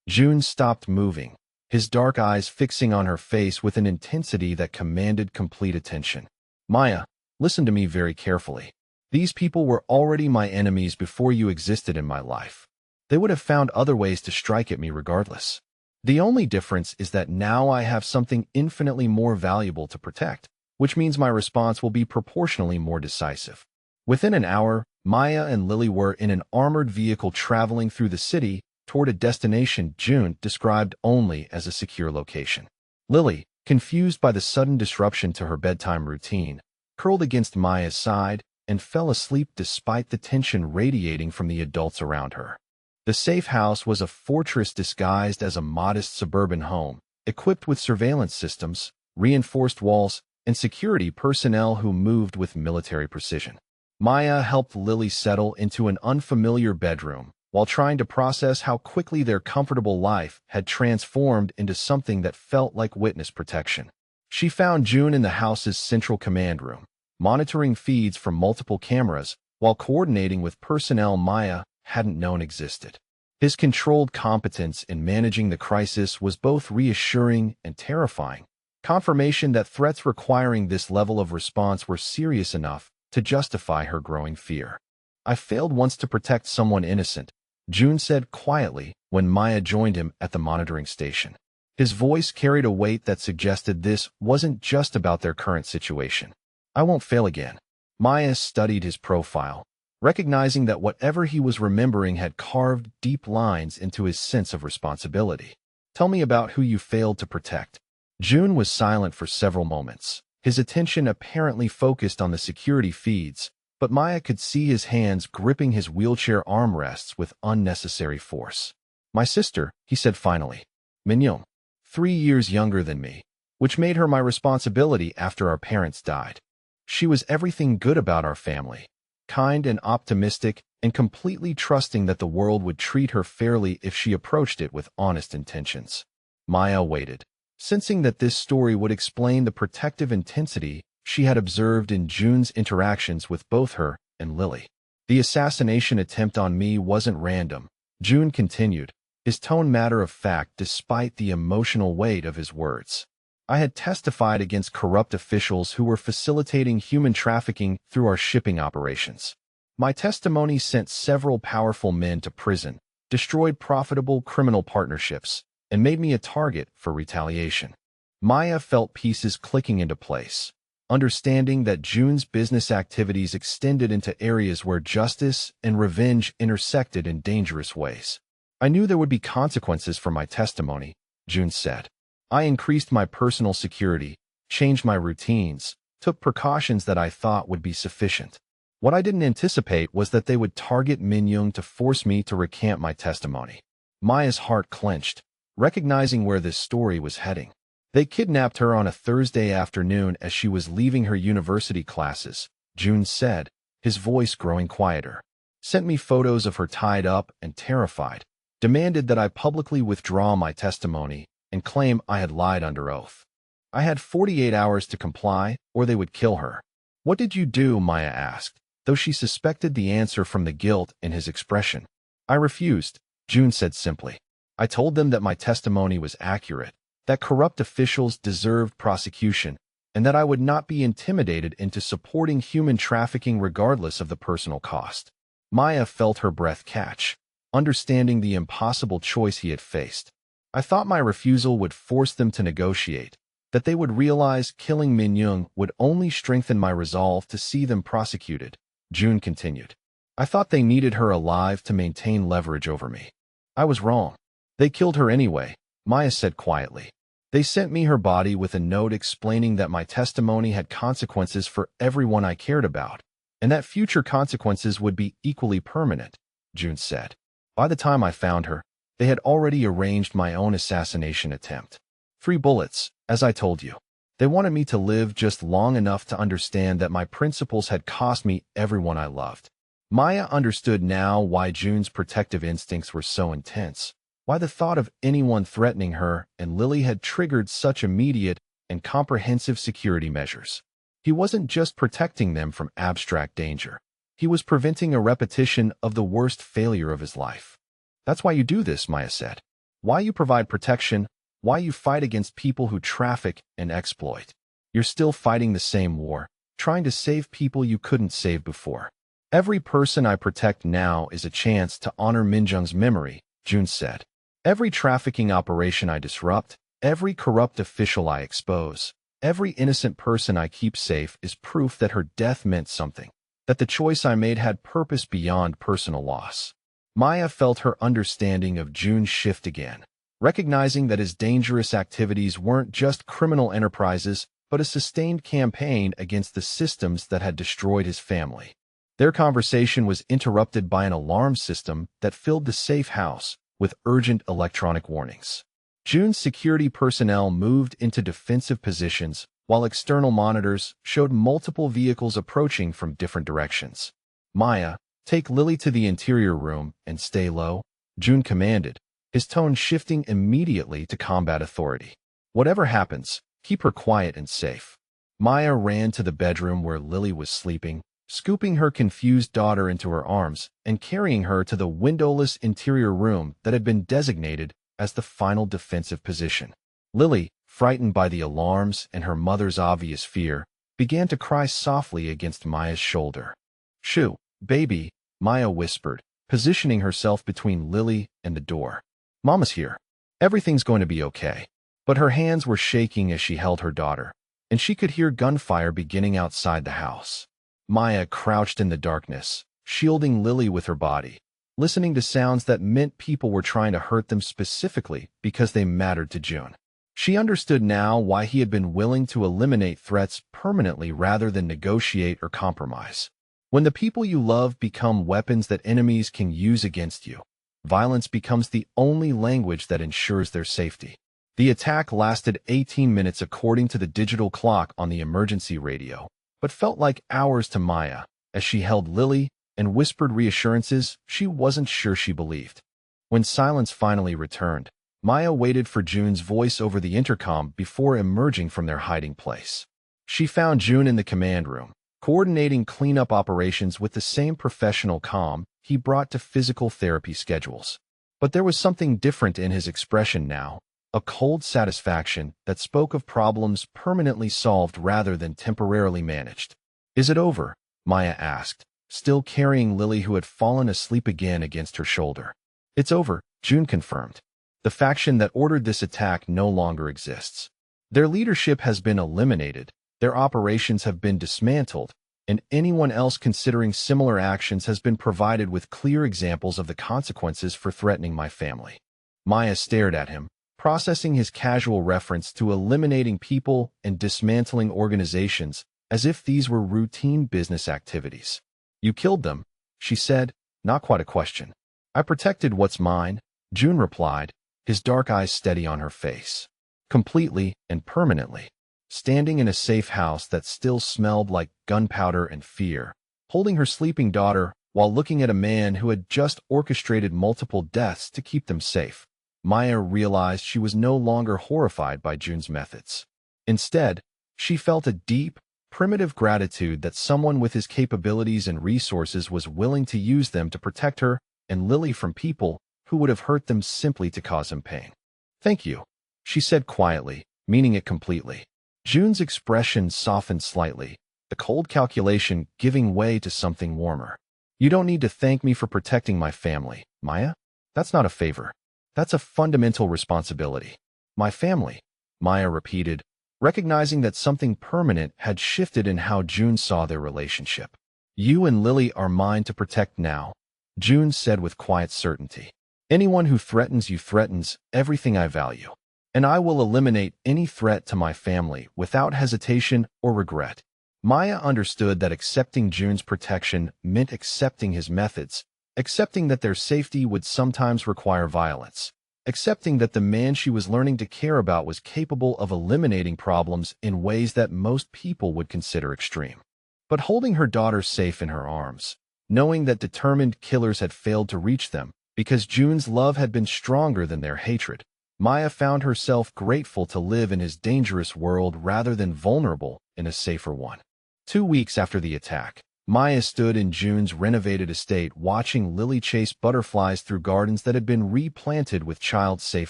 June stopped moving, his dark eyes fixing on her face with an intensity that commanded complete attention. Maya, listen to me very carefully. These people were already my enemies before you existed in my life. They would have found other ways to strike at me regardless. The only difference is that now I have something infinitely more valuable to protect, which means my response will be proportionally more decisive. Within an hour, Maya and Lily were in an armored vehicle traveling through the city toward a destination June described only as a secure location. Lily, confused by the sudden disruption to her bedtime routine, curled against Maya's side and fell asleep despite the tension radiating from the adults around her. The safe house was a fortress disguised as a modest suburban home, equipped with surveillance systems, reinforced walls, and security personnel who moved with military precision. Maya helped Lily settle into an unfamiliar bedroom, while trying to process how quickly their comfortable life had transformed into something that felt like witness protection. She found June in the house's central command room, monitoring feeds from multiple cameras while coordinating with personnel Maya hadn't known existed. His controlled competence in managing the crisis was both reassuring and terrifying, confirmation that threats requiring this level of response were serious enough to justify her growing fear. I failed once to protect someone innocent, June said quietly when Maya joined him at the monitoring station. His voice carried a weight that suggested this wasn't just about their current situation. I won't fail again. Maya studied his profile, recognizing that whatever he was remembering had carved deep lines into his sense of responsibility. Tell me about who you failed to protect. June was silent for several moments, his attention apparently focused on the security feeds, but Maya could see his hands gripping his wheelchair armrests with unnecessary force. My sister, he said finally. Mignon, 3 years younger than me, which made her my responsibility after our parents died. She was everything good about our family, kind and optimistic, and completely trusting that the world would treat her fairly if she approached it with honest intentions. Maya waited, sensing that this story would explain the protective intensity she had observed in June's interactions with both her and Lily. The assassination attempt on me wasn't random, June continued, his tone matter of fact despite the emotional weight of his words. I had testified against corrupt officials who were facilitating human trafficking through our shipping operations. My testimony sent several powerful men to prison, destroyed profitable criminal partnerships, and made me a target for retaliation. Maya felt pieces clicking into place, understanding that June's business activities extended into areas where justice and revenge intersected in dangerous ways. I knew there would be consequences for my testimony, June said. I increased my personal security, changed my routines, took precautions that I thought would be sufficient. What I didn't anticipate was that they would target Minyoung to force me to recant my testimony. Maya's heart clenched, recognizing where this story was heading. They kidnapped her on a Thursday afternoon as she was leaving her university classes, June said, his voice growing quieter. Sent me photos of her tied up and terrified, demanded that I publicly withdraw my testimony and claim I had lied under oath. I had 48 hours to comply, or they would kill her. What did you do? Maya asked, though she suspected the answer from the guilt in his expression. I refused, June said simply. I told them that my testimony was accurate, that corrupt officials deserved prosecution, and that I would not be intimidated into supporting human trafficking regardless of the personal cost. Maya felt her breath catch, understanding the impossible choice he had faced. I thought my refusal would force them to negotiate, that they would realize killing Minyoung would only strengthen my resolve to see them prosecuted, June continued. I thought they needed her alive to maintain leverage over me. I was wrong. They killed her anyway, Maya said quietly. They sent me her body with a note explaining that my testimony had consequences for everyone I cared about, and that future consequences would be equally permanent, June said. By the time I found her, they had already arranged my own assassination attempt. 3 bullets, as I told you. They wanted me to live just long enough to understand that my principles had cost me everyone I loved. Maya understood now why June's protective instincts were so intense, why the thought of anyone threatening her and Lily had triggered such immediate and comprehensive security measures. He wasn't just protecting them from abstract danger. He was preventing a repetition of the worst failure of his life. That's why you do this, Maya said. Why you provide protection, why you fight against people who traffic and exploit. You're still fighting the same war, trying to save people you couldn't save before. Every person I protect now is a chance to honor Minjung's memory, June said. Every trafficking operation I disrupt, every corrupt official I expose, every innocent person I keep safe is proof that her death meant something, that the choice I made had purpose beyond personal loss. Maya felt her understanding of June shift again, recognizing that his dangerous activities weren't just criminal enterprises, but a sustained campaign against the systems that had destroyed his family. Their conversation was interrupted by an alarm system that filled the safe house with urgent electronic warnings. June's security personnel moved into defensive positions, while external monitors showed multiple vehicles approaching from different directions. Maya, take Lily to the interior room and stay low, June commanded, his tone shifting immediately to combat authority. Whatever happens, keep her quiet and safe. Maya ran to the bedroom where Lily was sleeping, scooping her confused daughter into her arms and carrying her to the windowless interior room that had been designated as the final defensive position. Lily, frightened by the alarms and her mother's obvious fear, began to cry softly against Maya's shoulder. "Shoo, baby," Maya whispered, positioning herself between Lily and the door. "Mama's here. Everything's going to be okay." But her hands were shaking as she held her daughter, and she could hear gunfire beginning outside the house. Maya crouched in the darkness, shielding Lily with her body, listening to sounds that meant people were trying to hurt them specifically because they mattered to June. She understood now why he had been willing to eliminate threats permanently rather than negotiate or compromise. When the people you love become weapons that enemies can use against you, violence becomes the only language that ensures their safety. The attack lasted 18 minutes according to the digital clock on the emergency radio, but felt like hours to Maya as she held Lily and whispered reassurances she wasn't sure she believed. When silence finally returned, Maya waited for June's voice over the intercom before emerging from their hiding place. She found June in the command room, coordinating cleanup operations with the same professional calm he brought to physical therapy schedules. But there was something different in his expression now, a cold satisfaction that spoke of problems permanently solved rather than temporarily managed. "Is it over?" Maya asked, still carrying Lily, who had fallen asleep again against her shoulder. "It's over," June confirmed. "The faction that ordered this attack no longer exists. Their leadership has been eliminated, their operations have been dismantled, and anyone else considering similar actions has been provided with clear examples of the consequences for threatening my family." Maya stared at him, processing his casual reference to eliminating people and dismantling organizations as if these were routine business activities. "You killed them," she said, not quite a question. "I protected what's mine," June replied, his dark eyes steady on her face. "Completely and permanently." Standing in a safe house that still smelled like gunpowder and fear, holding her sleeping daughter while looking at a man who had just orchestrated multiple deaths to keep them safe, Maya realized she was no longer horrified by June's methods. Instead, she felt a deep, primitive gratitude that someone with his capabilities and resources was willing to use them to protect her and Lily from people who would have hurt them simply to cause him pain. "Thank you," she said quietly, meaning it completely. June's expression softened slightly, the cold calculation giving way to something warmer. "You don't need to thank me for protecting my family, Maya. That's not a favor. That's a fundamental responsibility." "My family," Maya repeated, recognizing that something permanent had shifted in how June saw their relationship. "You and Lily are mine to protect now," June said with quiet certainty. "Anyone who threatens you threatens everything I value, and I will eliminate any threat to my family without hesitation or regret." Maya understood that accepting June's protection meant accepting his methods, accepting that their safety would sometimes require violence, accepting that the man she was learning to care about was capable of eliminating problems in ways that most people would consider extreme. But holding her daughter safe in her arms, knowing that determined killers had failed to reach them because June's love had been stronger than their hatred, Maya found herself grateful to live in his dangerous world rather than vulnerable in a safer one. 2 weeks after the attack, Maya stood in June's renovated estate watching Lily chase butterflies through gardens that had been replanted with child-safe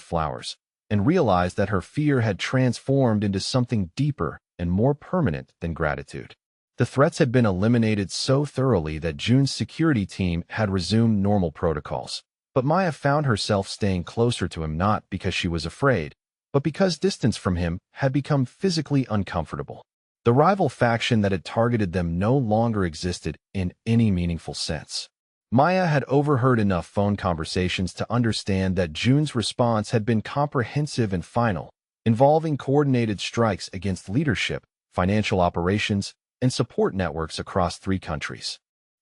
flowers, and realized that her fear had transformed into something deeper and more permanent than gratitude. The threats had been eliminated so thoroughly that June's security team had resumed normal protocols. But Maya found herself staying closer to him not because she was afraid, but because distance from him had become physically uncomfortable. The rival faction that had targeted them no longer existed in any meaningful sense. Maya had overheard enough phone conversations to understand that June's response had been comprehensive and final, involving coordinated strikes against leadership, financial operations, and support networks across 3 countries.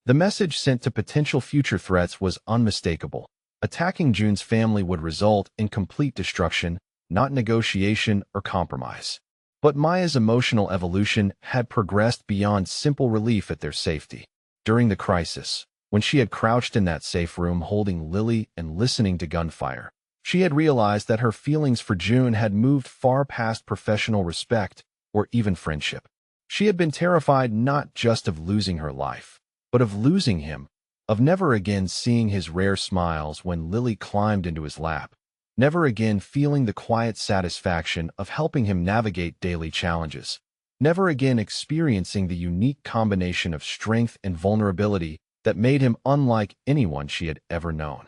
The message sent to potential future threats was unmistakable. Attacking June's family would result in complete destruction, not negotiation or compromise. But Maya's emotional evolution had progressed beyond simple relief at their safety. During the crisis, when she had crouched in that safe room holding Lily and listening to gunfire, she had realized that her feelings for June had moved far past professional respect or even friendship. She had been terrified not just of losing her life, but of losing him, of never again seeing his rare smiles when Lily climbed into his lap, never again feeling the quiet satisfaction of helping him navigate daily challenges, never again experiencing the unique combination of strength and vulnerability that made him unlike anyone she had ever known.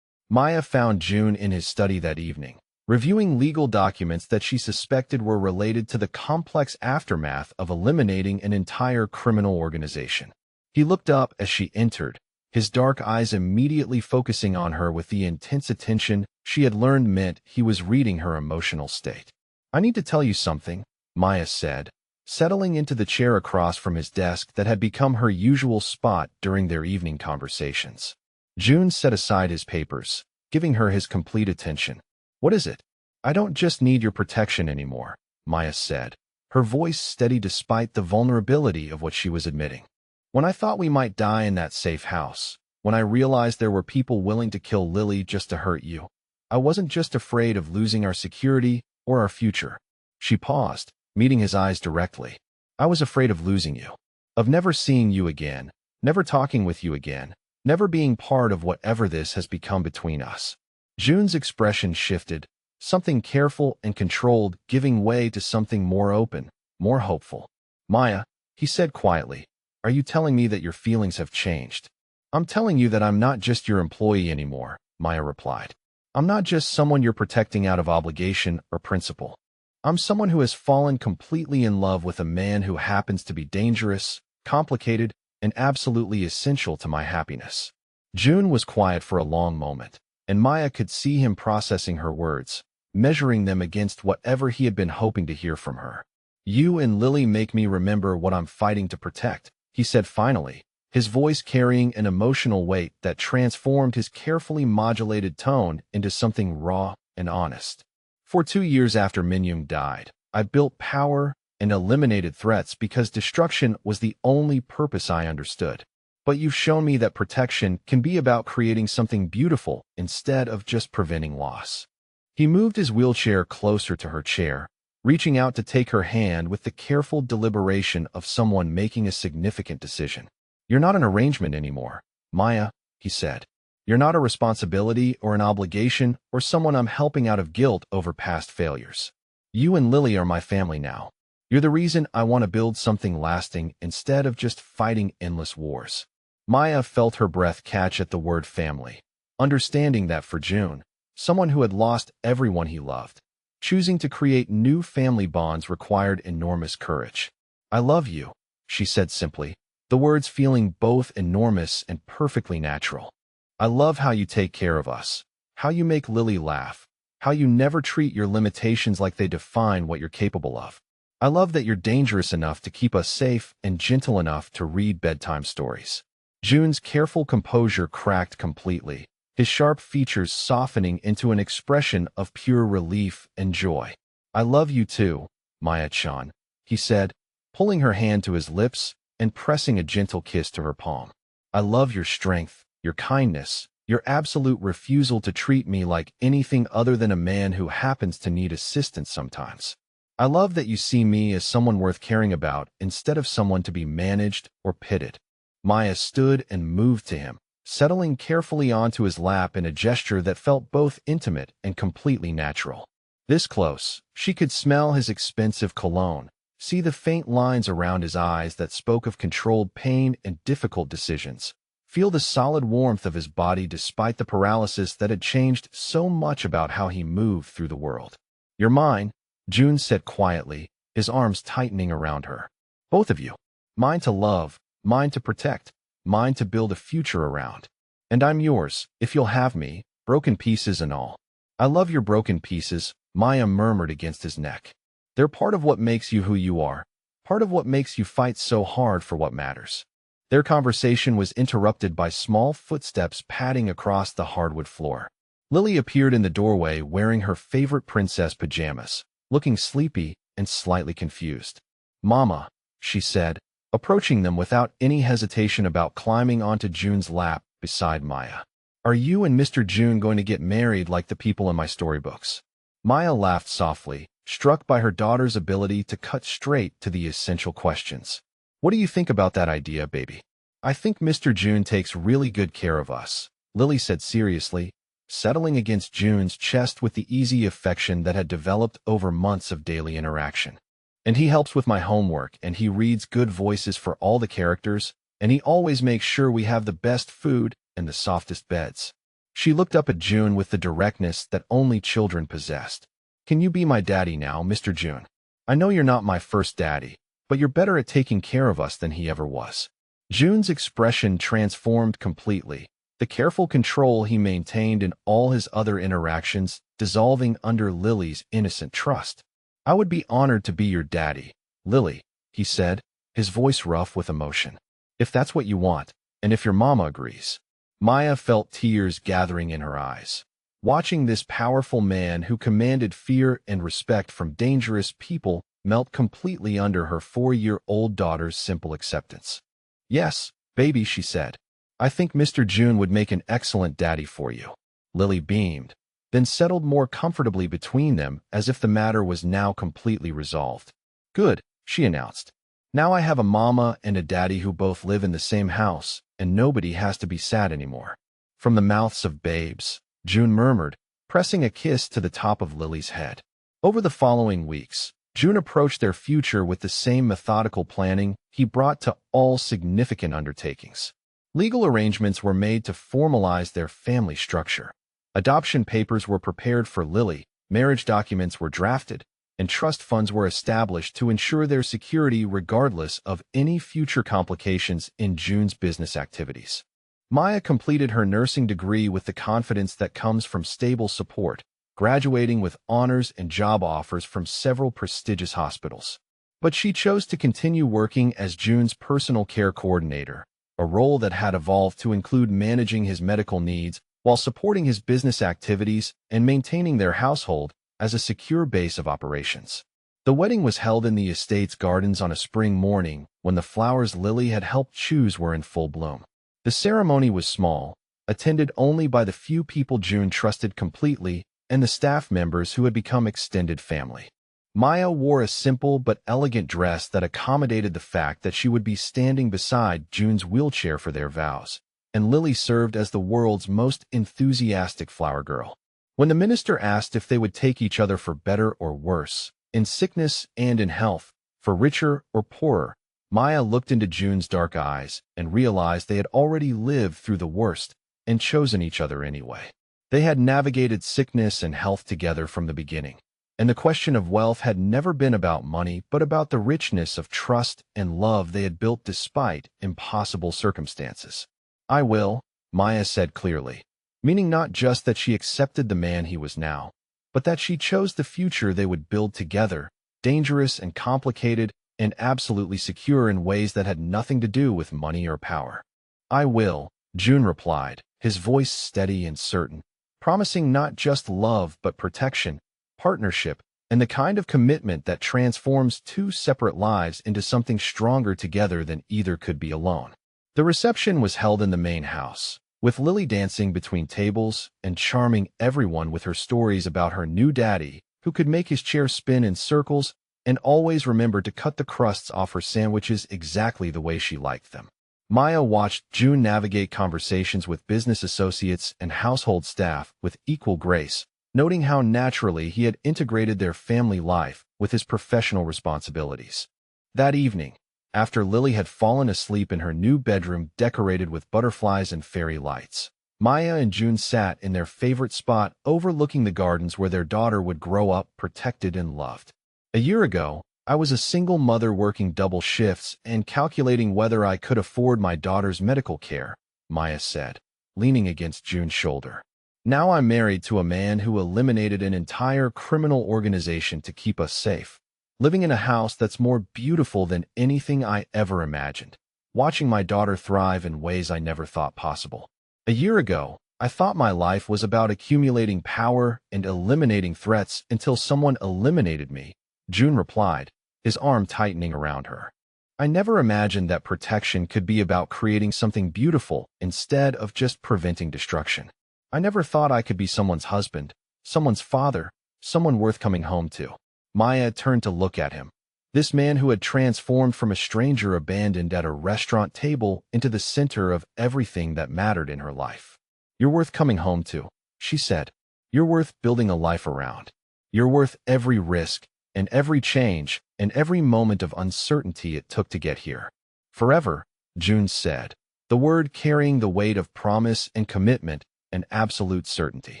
Maya found June in his study that evening, reviewing legal documents that she suspected were related to the complex aftermath of eliminating an entire criminal organization. He looked up as she entered, his dark eyes immediately focusing on her with the intense attention she had learned meant he was reading her emotional state. "I need to tell you something," Maya said, settling into the chair across from his desk that had become her usual spot during their evening conversations. June set aside his papers, giving her his complete attention. "What is it?" "I don't just need your protection anymore," Maya said, her voice steady despite the vulnerability of what she was admitting. "When I thought we might die in that safe house, when I realized there were people willing to kill Lily just to hurt you, I wasn't just afraid of losing our security or our future." She paused, meeting his eyes directly. "I was afraid of losing you, of never seeing you again, never talking with you again, never being part of whatever this has become between us." June's expression shifted, something careful and controlled giving way to something more open, more hopeful. "Maya," he said quietly, "are you telling me that your feelings have changed?" "I'm telling you that I'm not just your employee anymore," Maya replied. "I'm not just someone you're protecting out of obligation or principle. I'm someone who has fallen completely in love with a man who happens to be dangerous, complicated, and absolutely essential to my happiness." June was quiet for a long moment, and Maya could see him processing her words, measuring them against whatever he had been hoping to hear from her. "You and Lily make me remember what I'm fighting to protect," he said finally, his voice carrying an emotional weight that transformed his carefully modulated tone into something raw and honest. "For 2 years after Minyung died, I built power and eliminated threats because destruction was the only purpose I understood. But you've shown me that protection can be about creating something beautiful instead of just preventing loss." He moved his wheelchair closer to her chair, reaching out to take her hand with the careful deliberation of someone making a significant decision. "You're not an arrangement anymore, Maya," he said. "You're not a responsibility or an obligation or someone I'm helping out of guilt over past failures. You and Lily are my family now. You're the reason I want to build something lasting instead of just fighting endless wars." Maya felt her breath catch at the word family, understanding that for June, someone who had lost everyone he loved, choosing to create new family bonds required enormous courage. "I love you," she said simply, the words feeling both enormous and perfectly natural. "I love how you take care of us, how you make Lily laugh, how you never treat your limitations like they define what you're capable of. I love that you're dangerous enough to keep us safe and gentle enough to read bedtime stories." June's careful composure cracked completely, his sharp features softening into an expression of pure relief and joy. "I love you too, Maya-chan," he said, pulling her hand to his lips and pressing a gentle kiss to her palm. "I love your strength, your kindness, your absolute refusal to treat me like anything other than a man who happens to need assistance sometimes." I love that you see me as someone worth caring about instead of someone to be managed or pitted. Maya stood and moved to him, settling carefully onto his lap in a gesture that felt both intimate and completely natural. This close, she could smell his expensive cologne, see the faint lines around his eyes that spoke of controlled pain and difficult decisions, feel the solid warmth of his body despite the paralysis that had changed so much about how he moved through the world. "You're mine," June said quietly, his arms tightening around her. "Both of you. Mine to love, mine to protect, mine to build a future around. And I'm yours, if you'll have me, broken pieces and all." "I love your broken pieces," Maya murmured against his neck. "They're part of what makes you who you are, part of what makes you fight so hard for what matters." Their conversation was interrupted by small footsteps padding across the hardwood floor. Lily appeared in the doorway wearing her favorite princess pajamas, looking sleepy and slightly confused. "Mama," she said, approaching them without any hesitation about climbing onto June's lap beside Maya. "Are you and Mr. June going to get married like the people in my storybooks?" Maya laughed softly, struck by her daughter's ability to cut straight to the essential questions. "What do you think about that idea, baby?" "I think Mr. June takes really good care of us," Lily said seriously, settling against June's chest with the easy affection that had developed over months of daily interaction. "And he helps with my homework, and he reads good voices for all the characters, and he always makes sure we have the best food and the softest beds." She looked up at June with the directness that only children possessed. "Can you be my daddy now, Mr. June? I know you're not my first daddy, but you're better at taking care of us than he ever was." June's expression transformed completely, the careful control he maintained in all his other interactions dissolving under Lily's innocent trust. "I would be honored to be your daddy, Lily," he said, his voice rough with emotion. "If that's what you want, and if your mama agrees." Maya felt tears gathering in her eyes. Watching this powerful man who commanded fear and respect from dangerous people melt completely under her 4-year-old daughter's simple acceptance. "Yes, baby," she said. "I think Mr. June would make an excellent daddy for you." Lily beamed, then settled more comfortably between them as if the matter was now completely resolved. "Good," she announced. "Now I have a mama and a daddy who both live in the same house, and nobody has to be sad anymore." "From the mouths of babes," June murmured, pressing a kiss to the top of Lily's head. Over the following weeks, June approached their future with the same methodical planning he brought to all significant undertakings. Legal arrangements were made to formalize their family structure. Adoption papers were prepared for Lily, marriage documents were drafted, and trust funds were established to ensure their security regardless of any future complications in June's business activities. Maya completed her nursing degree with the confidence that comes from stable support, graduating with honors and job offers from several prestigious hospitals. But she chose to continue working as June's personal care coordinator, a role that had evolved to include managing his medical needs while supporting his business activities and maintaining their household as a secure base of operations. The wedding was held in the estate's gardens on a spring morning when the flowers Lily had helped choose were in full bloom. The ceremony was small, attended only by the few people June trusted completely and the staff members who had become extended family. Maya wore a simple but elegant dress that accommodated the fact that she would be standing beside June's wheelchair for their vows, and Lily served as the world's most enthusiastic flower girl. When the minister asked if they would take each other for better or worse, in sickness and in health, for richer or poorer, Maya looked into June's dark eyes and realized they had already lived through the worst and chosen each other anyway. They had navigated sickness and health together from the beginning, and the question of wealth had never been about money but about the richness of trust and love they had built despite impossible circumstances. "I will," Maya said clearly, meaning not just that she accepted the man he was now, but that she chose the future they would build together, dangerous and complicated and absolutely secure in ways that had nothing to do with money or power. "I will," June replied, his voice steady and certain, promising not just love but protection, partnership, and the kind of commitment that transforms two separate lives into something stronger together than either could be alone. The reception was held in the main house, with Lily dancing between tables and charming everyone with her stories about her new daddy, who could make his chair spin in circles and always remembered to cut the crusts off her sandwiches exactly the way she liked them. Maya watched June navigate conversations with business associates and household staff with equal grace, noting how naturally he had integrated their family life with his professional responsibilities. That evening, after Lily had fallen asleep in her new bedroom decorated with butterflies and fairy lights, Maya and June sat in their favorite spot overlooking the gardens where their daughter would grow up protected and loved. A year ago, I was a single mother working double shifts and calculating whether I could afford my daughter's medical care, Maya said, leaning against June's shoulder. Now I'm married to a man who eliminated an entire criminal organization to keep us safe, living in a house that's more beautiful than anything I ever imagined, watching my daughter thrive in ways I never thought possible. A year ago, I thought my life was about accumulating power and eliminating threats until someone eliminated me, June replied, his arm tightening around her. I never imagined that protection could be about creating something beautiful instead of just preventing destruction. I never thought I could be someone's husband, someone's father, someone worth coming home to. Maya turned to look at him. This man who had transformed from a stranger abandoned at a restaurant table into the center of everything that mattered in her life. You're worth coming home to, she said. You're worth building a life around. You're worth every risk, and every change, and every moment of uncertainty it took to get here. Forever, June said, the word carrying the weight of promise and commitment and absolute certainty.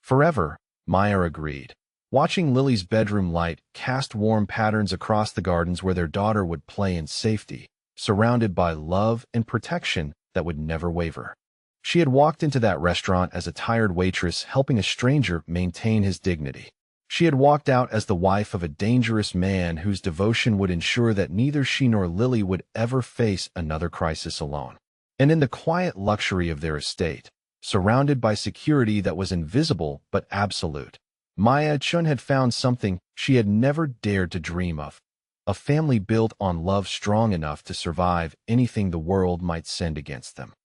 Forever, Maya agreed, watching Lily's bedroom light cast warm patterns across the gardens where their daughter would play in safety, surrounded by love and protection that would never waver. She had walked into that restaurant as a tired waitress helping a stranger maintain his dignity. She had walked out as the wife of a dangerous man whose devotion would ensure that neither she nor Lily would ever face another crisis alone. And in the quiet luxury of their estate, surrounded by security that was invisible but absolute, Maya Chun had found something she had never dared to dream of, a family built on love strong enough to survive anything the world might send against them.